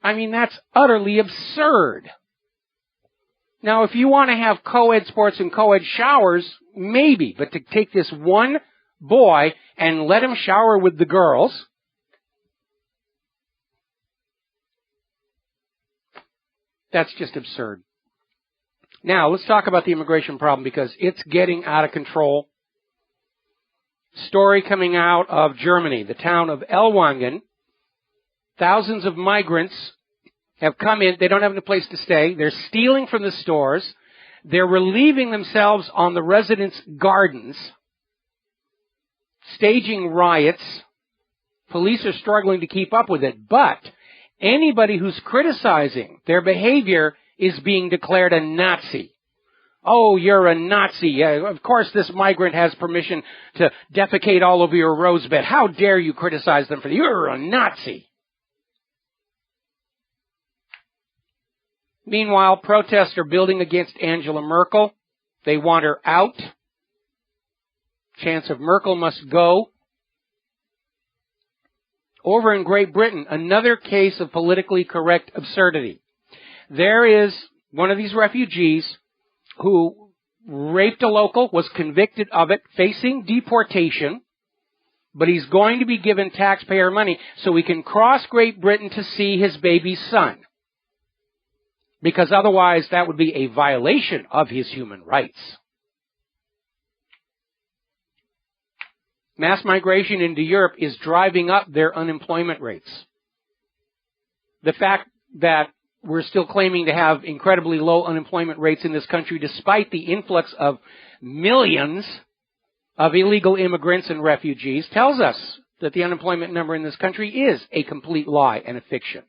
I mean, that's utterly absurd. Now, if you want to have co-ed sports and co-ed showers, maybe. But to take this one boy and let him shower with the girls, that's just absurd. Now, let's talk about the immigration problem because it's getting out of control. Story coming out of Germany, the town of Ellwangen. Thousands of migrants have come in. They don't have any place to stay. They're stealing from the stores. They're relieving themselves on the residents' gardens, staging riots. Police are struggling to keep up with it, but anybody who's criticizing their behavior is being declared a Nazi. Oh, you're a Nazi. Yeah, of course this migrant has permission to defecate all over your rose bed. How dare you criticize them for that? You're a Nazi. Meanwhile, protests are building against Angela Merkel. They want her out. Chance of Merkel must go. Over in Great Britain, another case of politically correct absurdity. There is one of these refugees who raped a local, was convicted of it, facing deportation, but he's going to be given taxpayer money so he can cross Great Britain to see his baby son. Because otherwise that would be a violation of his human rights. Mass migration into Europe is driving up their unemployment rates. The fact that we're still claiming to have incredibly low unemployment rates in this country despite the influx of millions of illegal immigrants and refugees tells us that the unemployment number in this country is a complete lie and a fiction.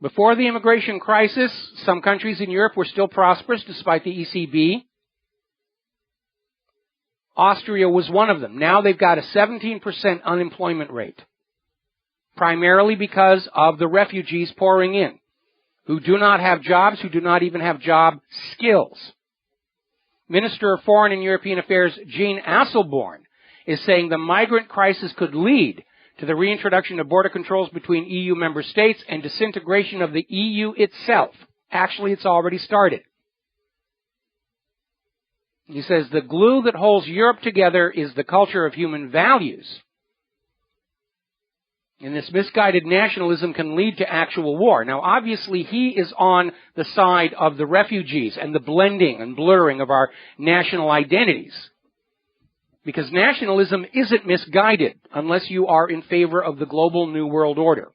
Before the immigration crisis, some countries in Europe were still prosperous despite the ECB. Austria was one of them. Now they've got a 17% unemployment rate, primarily because of the refugees pouring in, who do not have jobs, who do not even have job skills. Minister of Foreign and European Affairs Jean Asselborn is saying the migrant crisis could lead to the reintroduction of border controls between EU member states and disintegration of the EU itself. Actually, it's already started. He says the glue that holds Europe together is the culture of human values. And this misguided nationalism can lead to actual war. Now, obviously, he is on the side of the refugees and the blending and blurring of our national identities. Because nationalism isn't misguided unless you are in favor of the global New World Order.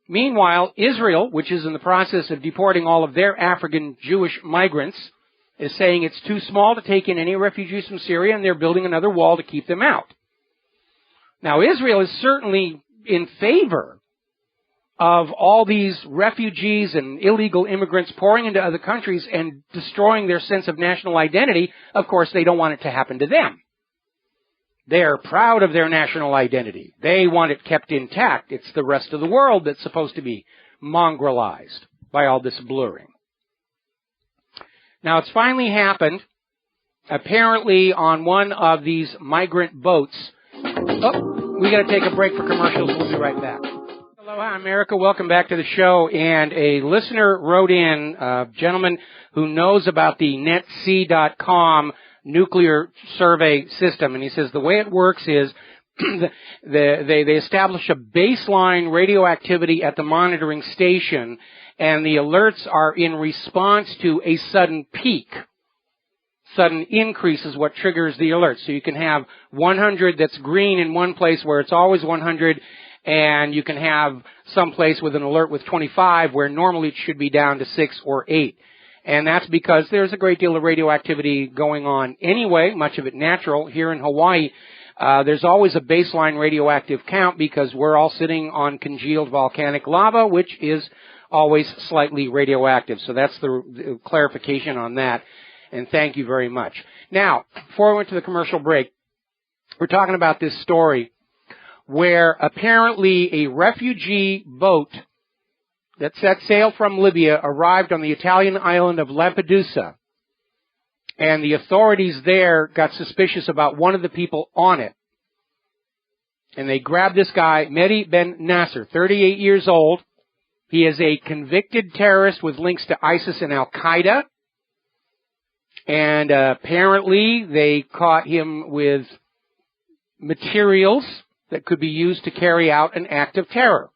Meanwhile, Israel, which is in the process of deporting all of their African Jewish migrants is saying it's too small to take in any refugees from Syria, and they're building another wall to keep them out. Now, Israel is certainly in favor of all these refugees and illegal immigrants pouring into other countries and destroying their sense of national identity. Of course, they don't want it to happen to them. They're proud of their national identity. They want it kept intact. It's the rest of the world that's supposed to be mongrelized by all this blurring. Now, it's finally happened, apparently on one of these migrant boats. Oh, we got to take a break for commercials. We'll be right back. Aloha, America. Welcome back to the show. And a listener wrote in, a gentleman who knows about the netc.com nuclear survey system. And he says the way it works is they establish a baseline radioactivity at the monitoring station, and the alerts are in response to a sudden peak. Sudden increase is what triggers the alert. So you can have 100 that's green in one place where it's always 100, and you can have some place with an alert with 25 where normally it should be down to 6 or 8. And that's because there's a great deal of radioactivity going on anyway, much of it natural. Here in Hawaii, there's always a baseline radioactive count because we're all sitting on congealed volcanic lava, which is always slightly radioactive. So that's the clarification on that. And thank you very much. Now, before we went to the commercial break, we're talking about this story where apparently a refugee boat that set sail from Libya arrived on the Italian island of Lampedusa. And the authorities there got suspicious about one of the people on it. And they grabbed this guy, Mehdi Ben Nasser, 38 years old. He is a convicted terrorist with links to ISIS and Al-Qaeda. And apparently they caught him with materials that could be used to carry out an act of terror.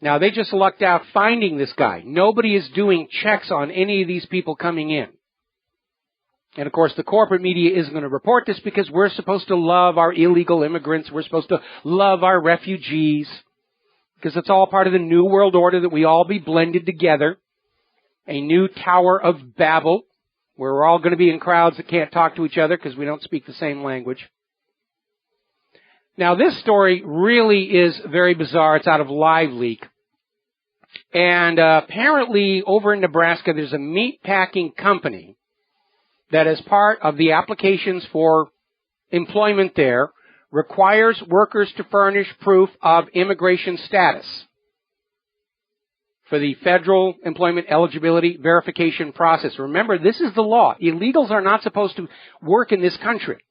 Now, they just lucked out finding this guy. Nobody is doing checks on any of these people coming in. And, of course, the corporate media isn't going to report this because we're supposed to love our illegal immigrants. We're supposed to love our refugees because it's all part of the New World Order that we all be blended together. A new Tower of Babel where we're all going to be in crowds that can't talk to each other because we don't speak the same language. Now, this story really is very bizarre. It's out of LiveLeak. And apparently, over in Nebraska, there's a meat packing company that, as part of the applications for employment there, requires workers to furnish proof of immigration status for the federal employment eligibility verification process. Remember, this is the law. Illegals are not supposed to work in this country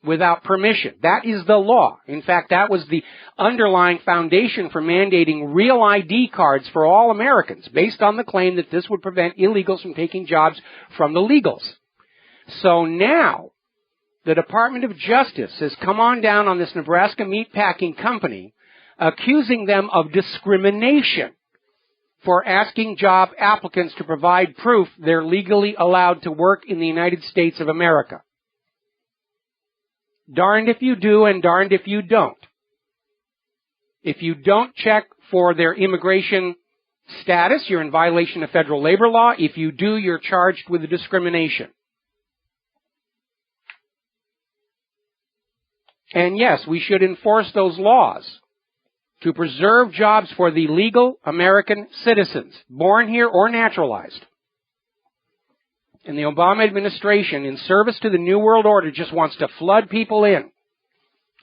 without permission. That is the law. In fact, that was the underlying foundation for mandating real ID cards for all Americans, based on the claim that this would prevent illegals from taking jobs from the legals. So now, the Department of Justice has come on down on this Nebraska meatpacking company, accusing them of discrimination for asking job applicants to provide proof they're legally allowed to work in the United States of America. Darned if you do and darned if you don't. If you don't check for their immigration status, you're in violation of federal labor law. If you do, you're charged with discrimination. And yes, we should enforce those laws to preserve jobs for the legal American citizens, born here or naturalized. And the Obama administration, in service to the New World Order, just wants to flood people in.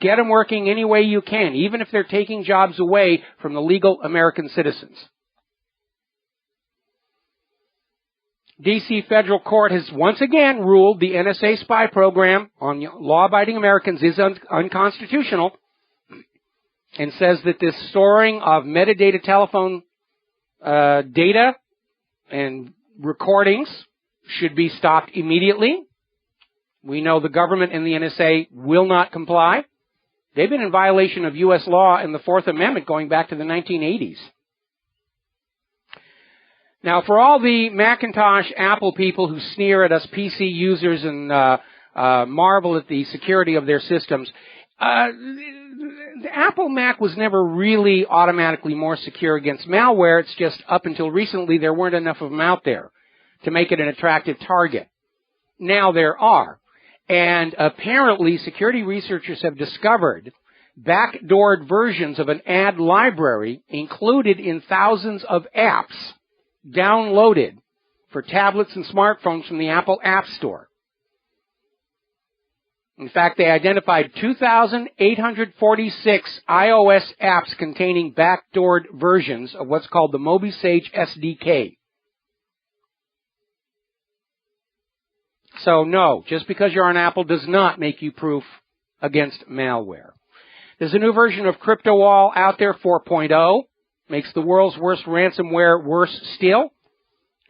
Get them working any way you can, even if they're taking jobs away from the legal American citizens. D.C. federal court has once again ruled the NSA spy program on law-abiding Americans is unconstitutional and says that this storing of metadata telephone data and recordings should be stopped immediately. We know the government and the NSA will not comply. They've been in violation of U.S. law and the Fourth Amendment going back to the 1980s. Now, for all the Macintosh Apple people who sneer at us PC users and marvel at the security of their systems, the Apple Mac was never really automatically more secure against malware. It's just up until recently there weren't enough of them out there to make it an attractive target. Now there are. And apparently security researchers have discovered backdoored versions of an ad library included in thousands of apps downloaded for tablets and smartphones from the Apple App Store. In fact, they identified 2,846 iOS apps containing backdoored versions of what's called the MobiSage SDK. So no, just because you're on Apple does not make you proof against malware. There's a new version of CryptoWall out there, 4.0. Makes the world's worst ransomware worse still.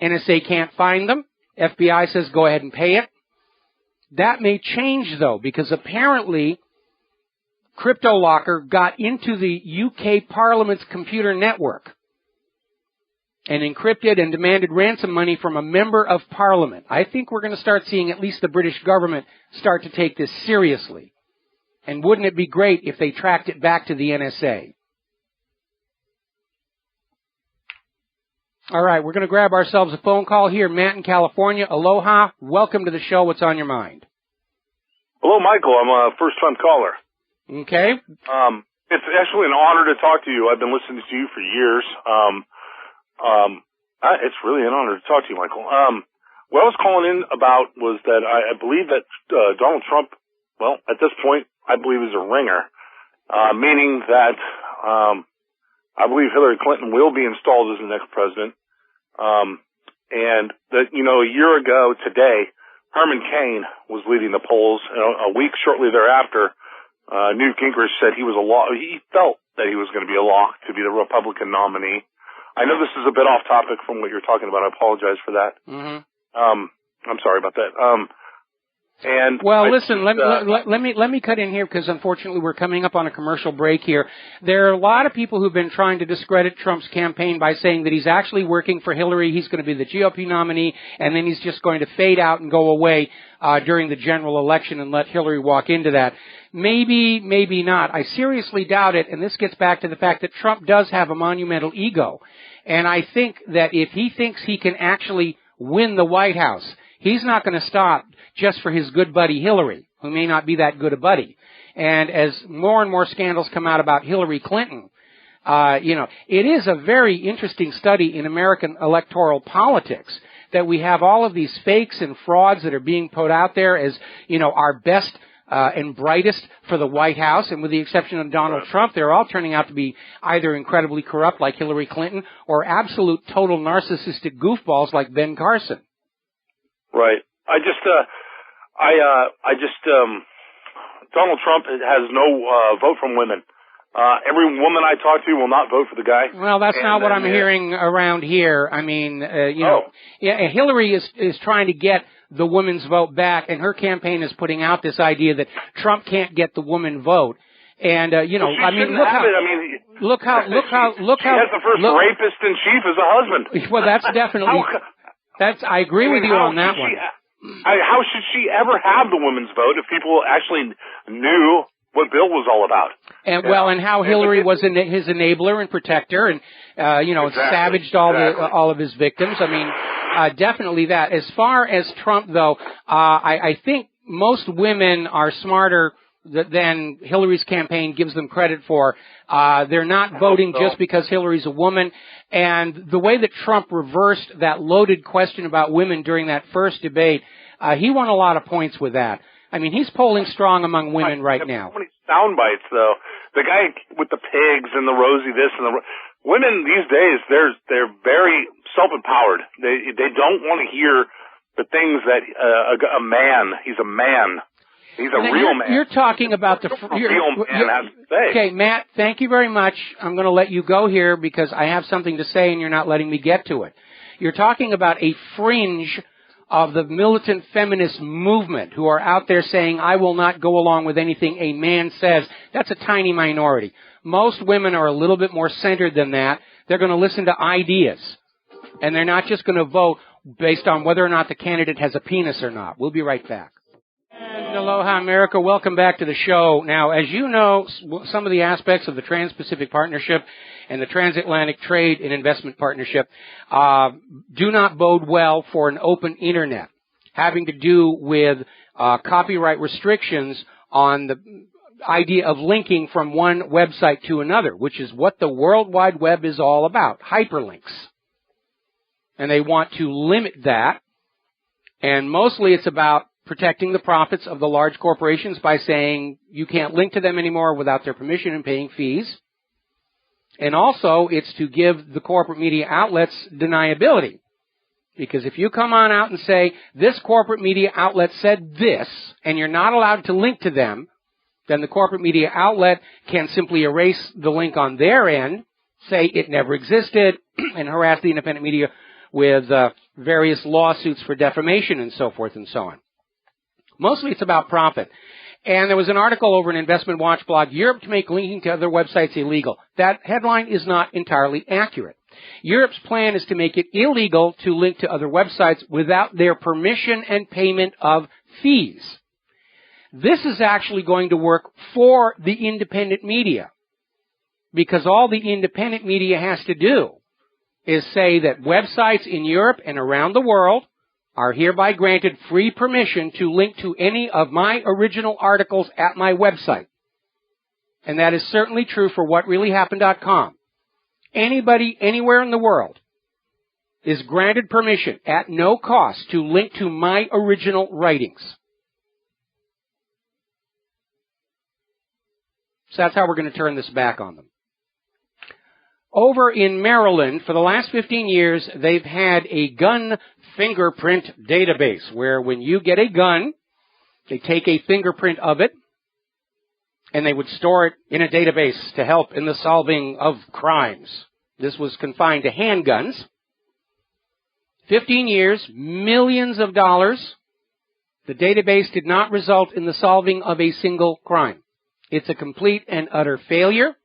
NSA can't find them. FBI says go ahead and pay it. That may change, though, because apparently CryptoLocker got into the UK Parliament's computer network and encrypted and demanded ransom money from a member of Parliament. I think we're going to start seeing at least the British government start to take this seriously. And wouldn't it be great if they tracked it back to the NSA? All right, we're going to grab ourselves a phone call here. Matt in California. Aloha. Welcome to the show. What's on your mind? Hello, Michael. I'm a first-time caller. Okay. It's actually an honor to talk to you. I've been listening to you for years. It's really an honor to talk to you, Michael. What I was calling in about was that I believe that Donald Trump, well, at this point, I believe is a ringer, meaning that I believe Hillary Clinton will be installed as the next president. And that, a year ago today, Herman Cain was leading the polls. A week shortly thereafter, Newt Gingrich said he felt that he was going to be a lock to be the Republican nominee. I know this is a bit off topic from what you're talking about. I apologize for that. Mm-hmm. I'm sorry about that. Listen, let me cut in here because unfortunately we're coming up on a commercial break here. There are a lot of people who've been trying to discredit Trump's campaign by saying that he's actually working for Hillary, he's going to be the GOP nominee, and then he's just going to fade out and go away during the general election and let Hillary walk into that. Maybe, maybe not. I seriously doubt it, and this gets back to the fact that Trump does have a monumental ego. And I think that if he thinks he can actually win the White House, he's not going to stop just for his good buddy Hillary, who may not be that good a buddy. And as more and more scandals come out about Hillary Clinton, it is a very interesting study in American electoral politics that we have all of these fakes and frauds that are being put out there as, our best and brightest for the White House, and with the exception of Donald Trump, they're all turning out to be either incredibly corrupt like Hillary Clinton or absolute total narcissistic goofballs like Ben Carson. Right. Donald Trump has no vote from women. Every woman I talk to will not vote for the guy. Well, that's not what I'm hearing around here. I mean, Hillary is trying to get the women's vote back, and her campaign is putting out this idea that Trump can't get the woman vote. And look how she has the first rapist in chief as a husband. Well, that's definitely I agree with you on that one. How should she ever have the women's vote if people actually knew what Bill was all about? And and how Hillary was his enabler and protector, and savaged all of his victims. I mean, definitely that. As far as Trump, though, I think most women are smarter than Hillary's campaign gives them credit for. They're not voting just because Hillary's a woman. And the way that Trump reversed that loaded question about women during that first debate, he won a lot of points with that. I mean, he's polling strong among women right now. So many sound bites, though. The guy with the pigs and the rosy this and the women these days, they're very self-empowered. They don't want to hear the things that a man. He's a man. He's a real man. You're talking about the real man has to say. Okay, Matt, thank you very much. I'm going to let you go here because I have something to say and you're not letting me get to it. You're talking about a fringe of the militant feminist movement who are out there saying, I will not go along with anything a man says. That's a tiny minority. Most women are a little bit more centered than that. They're going to listen to ideas. And they're not just going to vote based on whether or not the candidate has a penis or not. We'll be right back. And Aloha, America. Welcome back to the show. Now, as you know, some of the aspects of the Trans-Pacific Partnership and the Transatlantic Trade and Investment Partnership do not bode well for an open Internet, having to do with copyright restrictions on the idea of linking from one website to another, which is what the World Wide Web is all about, hyperlinks. And they want to limit that, and mostly it's about protecting the profits of the large corporations by saying you can't link to them anymore without their permission and paying fees. And also, it's to give the corporate media outlets deniability. Because if you come on out and say, this corporate media outlet said this, and you're not allowed to link to them, then the corporate media outlet can simply erase the link on their end, say it never existed, and harass the independent media with various lawsuits for defamation and so forth and so on. Mostly it's about profit. And there was an article over in Investment Watch blog, Europe to make linking to other websites illegal. That headline is not entirely accurate. Europe's plan is to make it illegal to link to other websites without their permission and payment of fees. This is actually going to work for the independent media, because all the independent media has to do is say that websites in Europe and around the world are hereby granted free permission to link to any of my original articles at my website. And that is certainly true for WhatReallyHappened.com. Anybody, anywhere in the world, is granted permission at no cost to link to my original writings. So that's how we're going to turn this back on them. Over in Maryland, for the last 15 years, they've had a gun fingerprint database where when you get a gun, they take a fingerprint of it and they would store it in a database to help in the solving of crimes. This was confined to handguns. 15 years, millions of dollars. The database did not result in the solving of a single crime. It's a complete and utter failure.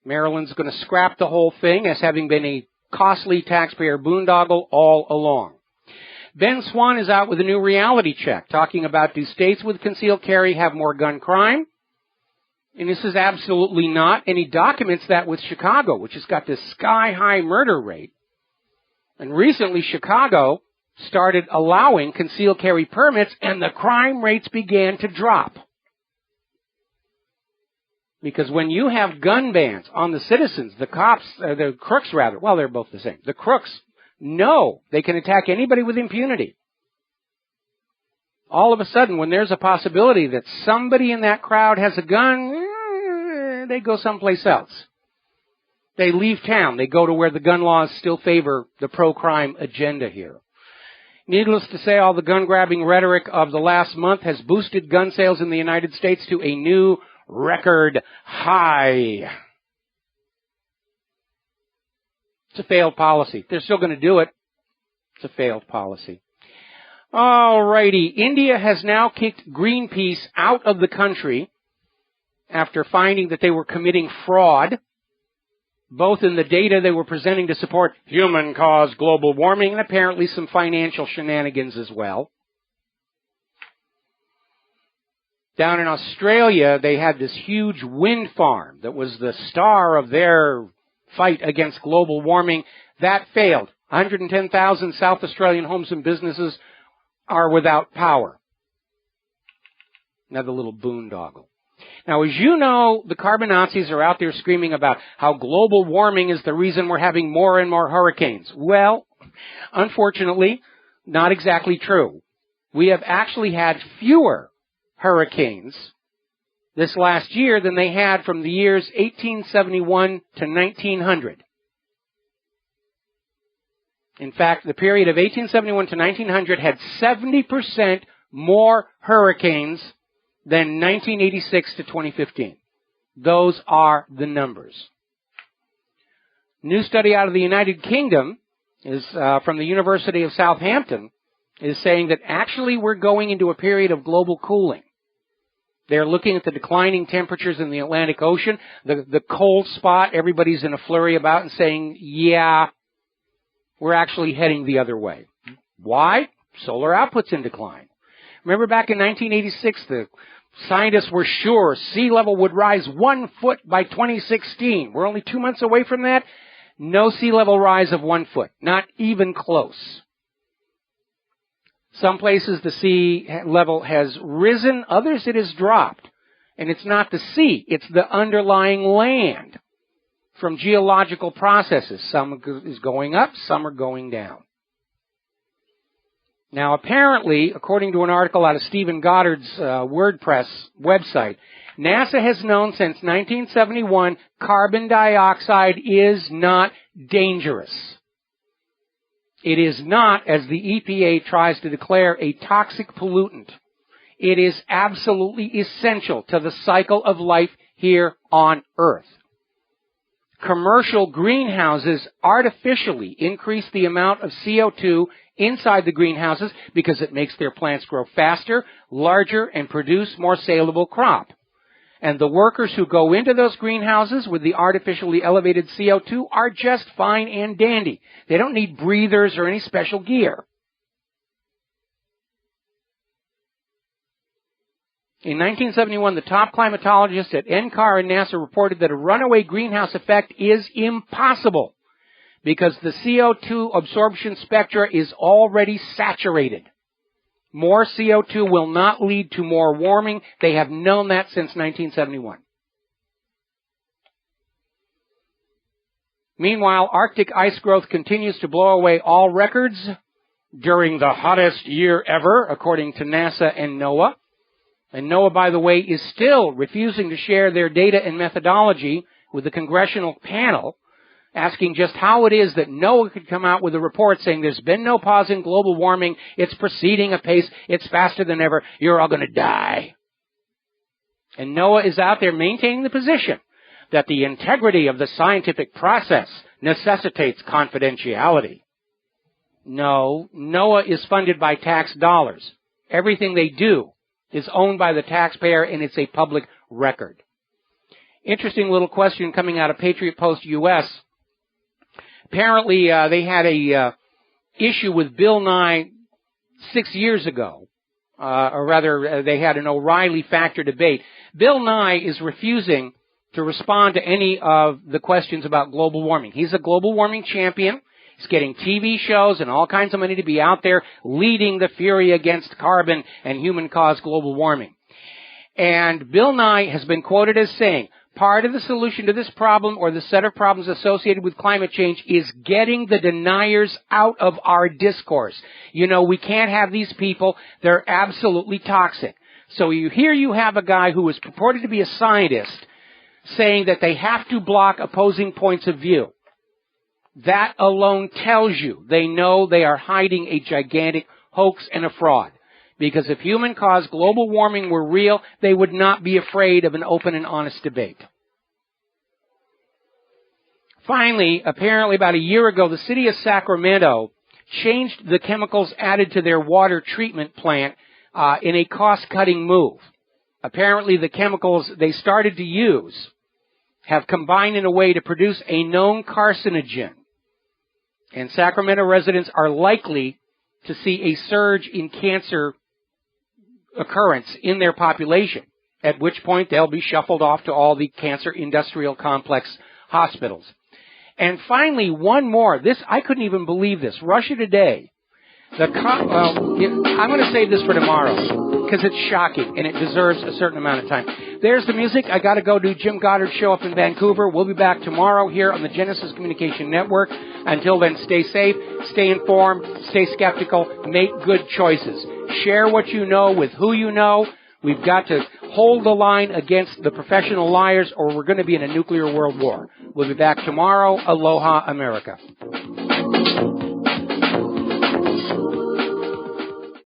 Maryland's going to scrap the whole thing as having been a costly taxpayer boondoggle all along. Ben Swan is out with a new reality check talking about, do states with concealed carry have more gun crime? And this is absolutely not. And he documents that with Chicago, which has got this sky-high murder rate. And recently Chicago started allowing concealed carry permits and the crime rates began to drop. Because when you have gun bans on the citizens, the cops, the crooks rather, well, they're both the same. The crooks know they can attack anybody with impunity. All of a sudden, when there's a possibility that somebody in that crowd has a gun, they go someplace else. They leave town. They go to where the gun laws still favor the pro-crime agenda here. Needless to say, all the gun-grabbing rhetoric of the last month has boosted gun sales in the United States to a new record high. It's a failed policy. They're still going to do it. It's a failed policy. Alrighty. India has now kicked Greenpeace out of the country after finding that they were committing fraud, both in the data they were presenting to support human-caused global warming and apparently some financial shenanigans as well. Down in Australia, they had this huge wind farm that was the star of their fight against global warming. That failed. 110,000 South Australian homes and businesses are without power. Another little boondoggle. Now, as you know, the carbon Nazis are out there screaming about how global warming is the reason we're having more and more hurricanes. Well, unfortunately, not exactly true. We have actually had fewer hurricanes this last year than they had from the years 1871 to 1900. In fact, the period of 1871 to 1900 had 70% more hurricanes than 1986 to 2015. Those are the numbers. New study out of the United Kingdom is from the University of Southampton is saying that actually we're going into a period of global cooling. They're looking at the declining temperatures in the Atlantic Ocean, the cold spot everybody's in a flurry about and saying, yeah, we're actually heading the other way. Why? Solar output's in decline. Remember back in 1986, the scientists were sure sea level would rise 1 foot by 2016. We're only 2 months away from that. No sea level rise of 1 foot. Not even close. Some places the sea level has risen, others it has dropped. And it's not the sea, it's the underlying land from geological processes. Some is going up, some are going down. Now apparently, according to an article out of Stephen Goddard's WordPress website, NASA has known since 1971 carbon dioxide is not dangerous. It is not, as the EPA tries to declare, a toxic pollutant. It is absolutely essential to the cycle of life here on Earth. Commercial greenhouses artificially increase the amount of CO2 inside the greenhouses because it makes their plants grow faster, larger, and produce more saleable crop. And the workers who go into those greenhouses with the artificially elevated CO2 are just fine and dandy. They don't need breathers or any special gear. In 1971, the top climatologist at NCAR and NASA reported that a runaway greenhouse effect is impossible because the CO2 absorption spectra is already saturated. More CO2 will not lead to more warming. They have known that since 1971. Meanwhile, Arctic ice growth continues to blow away all records during the hottest year ever, according to NASA and NOAA. And NOAA, by the way, is still refusing to share their data and methodology with the congressional panel, asking just how it is that NOAA could come out with a report saying there's been no pause in global warming, it's proceeding apace, it's faster than ever, you're all going to die. And NOAA is out there maintaining the position that the integrity of the scientific process necessitates confidentiality. No, NOAA is funded by tax dollars. Everything they do is owned by the taxpayer, and it's a public record. Interesting little question coming out of Patriot Post US. Apparently, they had a issue with Bill Nye 6 years ago, or rather, they had an O'Reilly factor debate. Bill Nye is refusing to respond to any of the questions about global warming. He's a global warming champion. He's getting TV shows and all kinds of money to be out there leading the fury against carbon and human-caused global warming. And Bill Nye has been quoted as saying, part of the solution to this problem or the set of problems associated with climate change is getting the deniers out of our discourse. You know, we can't have these people. They're absolutely toxic. So here you have a guy who is purported to be a scientist saying that they have to block opposing points of view. That alone tells you they know they are hiding a gigantic hoax and a fraud. Because if human-caused global warming were real, they would not be afraid of an open and honest debate. Finally, apparently about a year ago, the city of Sacramento changed the chemicals added to their water treatment plant in a cost-cutting move. Apparently, the chemicals they started to use have combined in a way to produce a known carcinogen. And Sacramento residents are likely to see a surge in cancer occurrence in their population, at which point they'll be shuffled off to all the cancer industrial complex hospitals. And finally, one more. I couldn't even believe this. Russia Today. I'm going to save this for tomorrow because it's shocking and it deserves a certain amount of time. There's the music. I got to go do Jim Goddard's show up in Vancouver. We'll be back tomorrow here on the Genesis Communication Network. Until then, stay safe, stay informed, stay skeptical, make good choices. Share what you know with who you know. We've got to hold the line against the professional liars or we're going to be in a nuclear world war. We'll be back tomorrow. Aloha, America.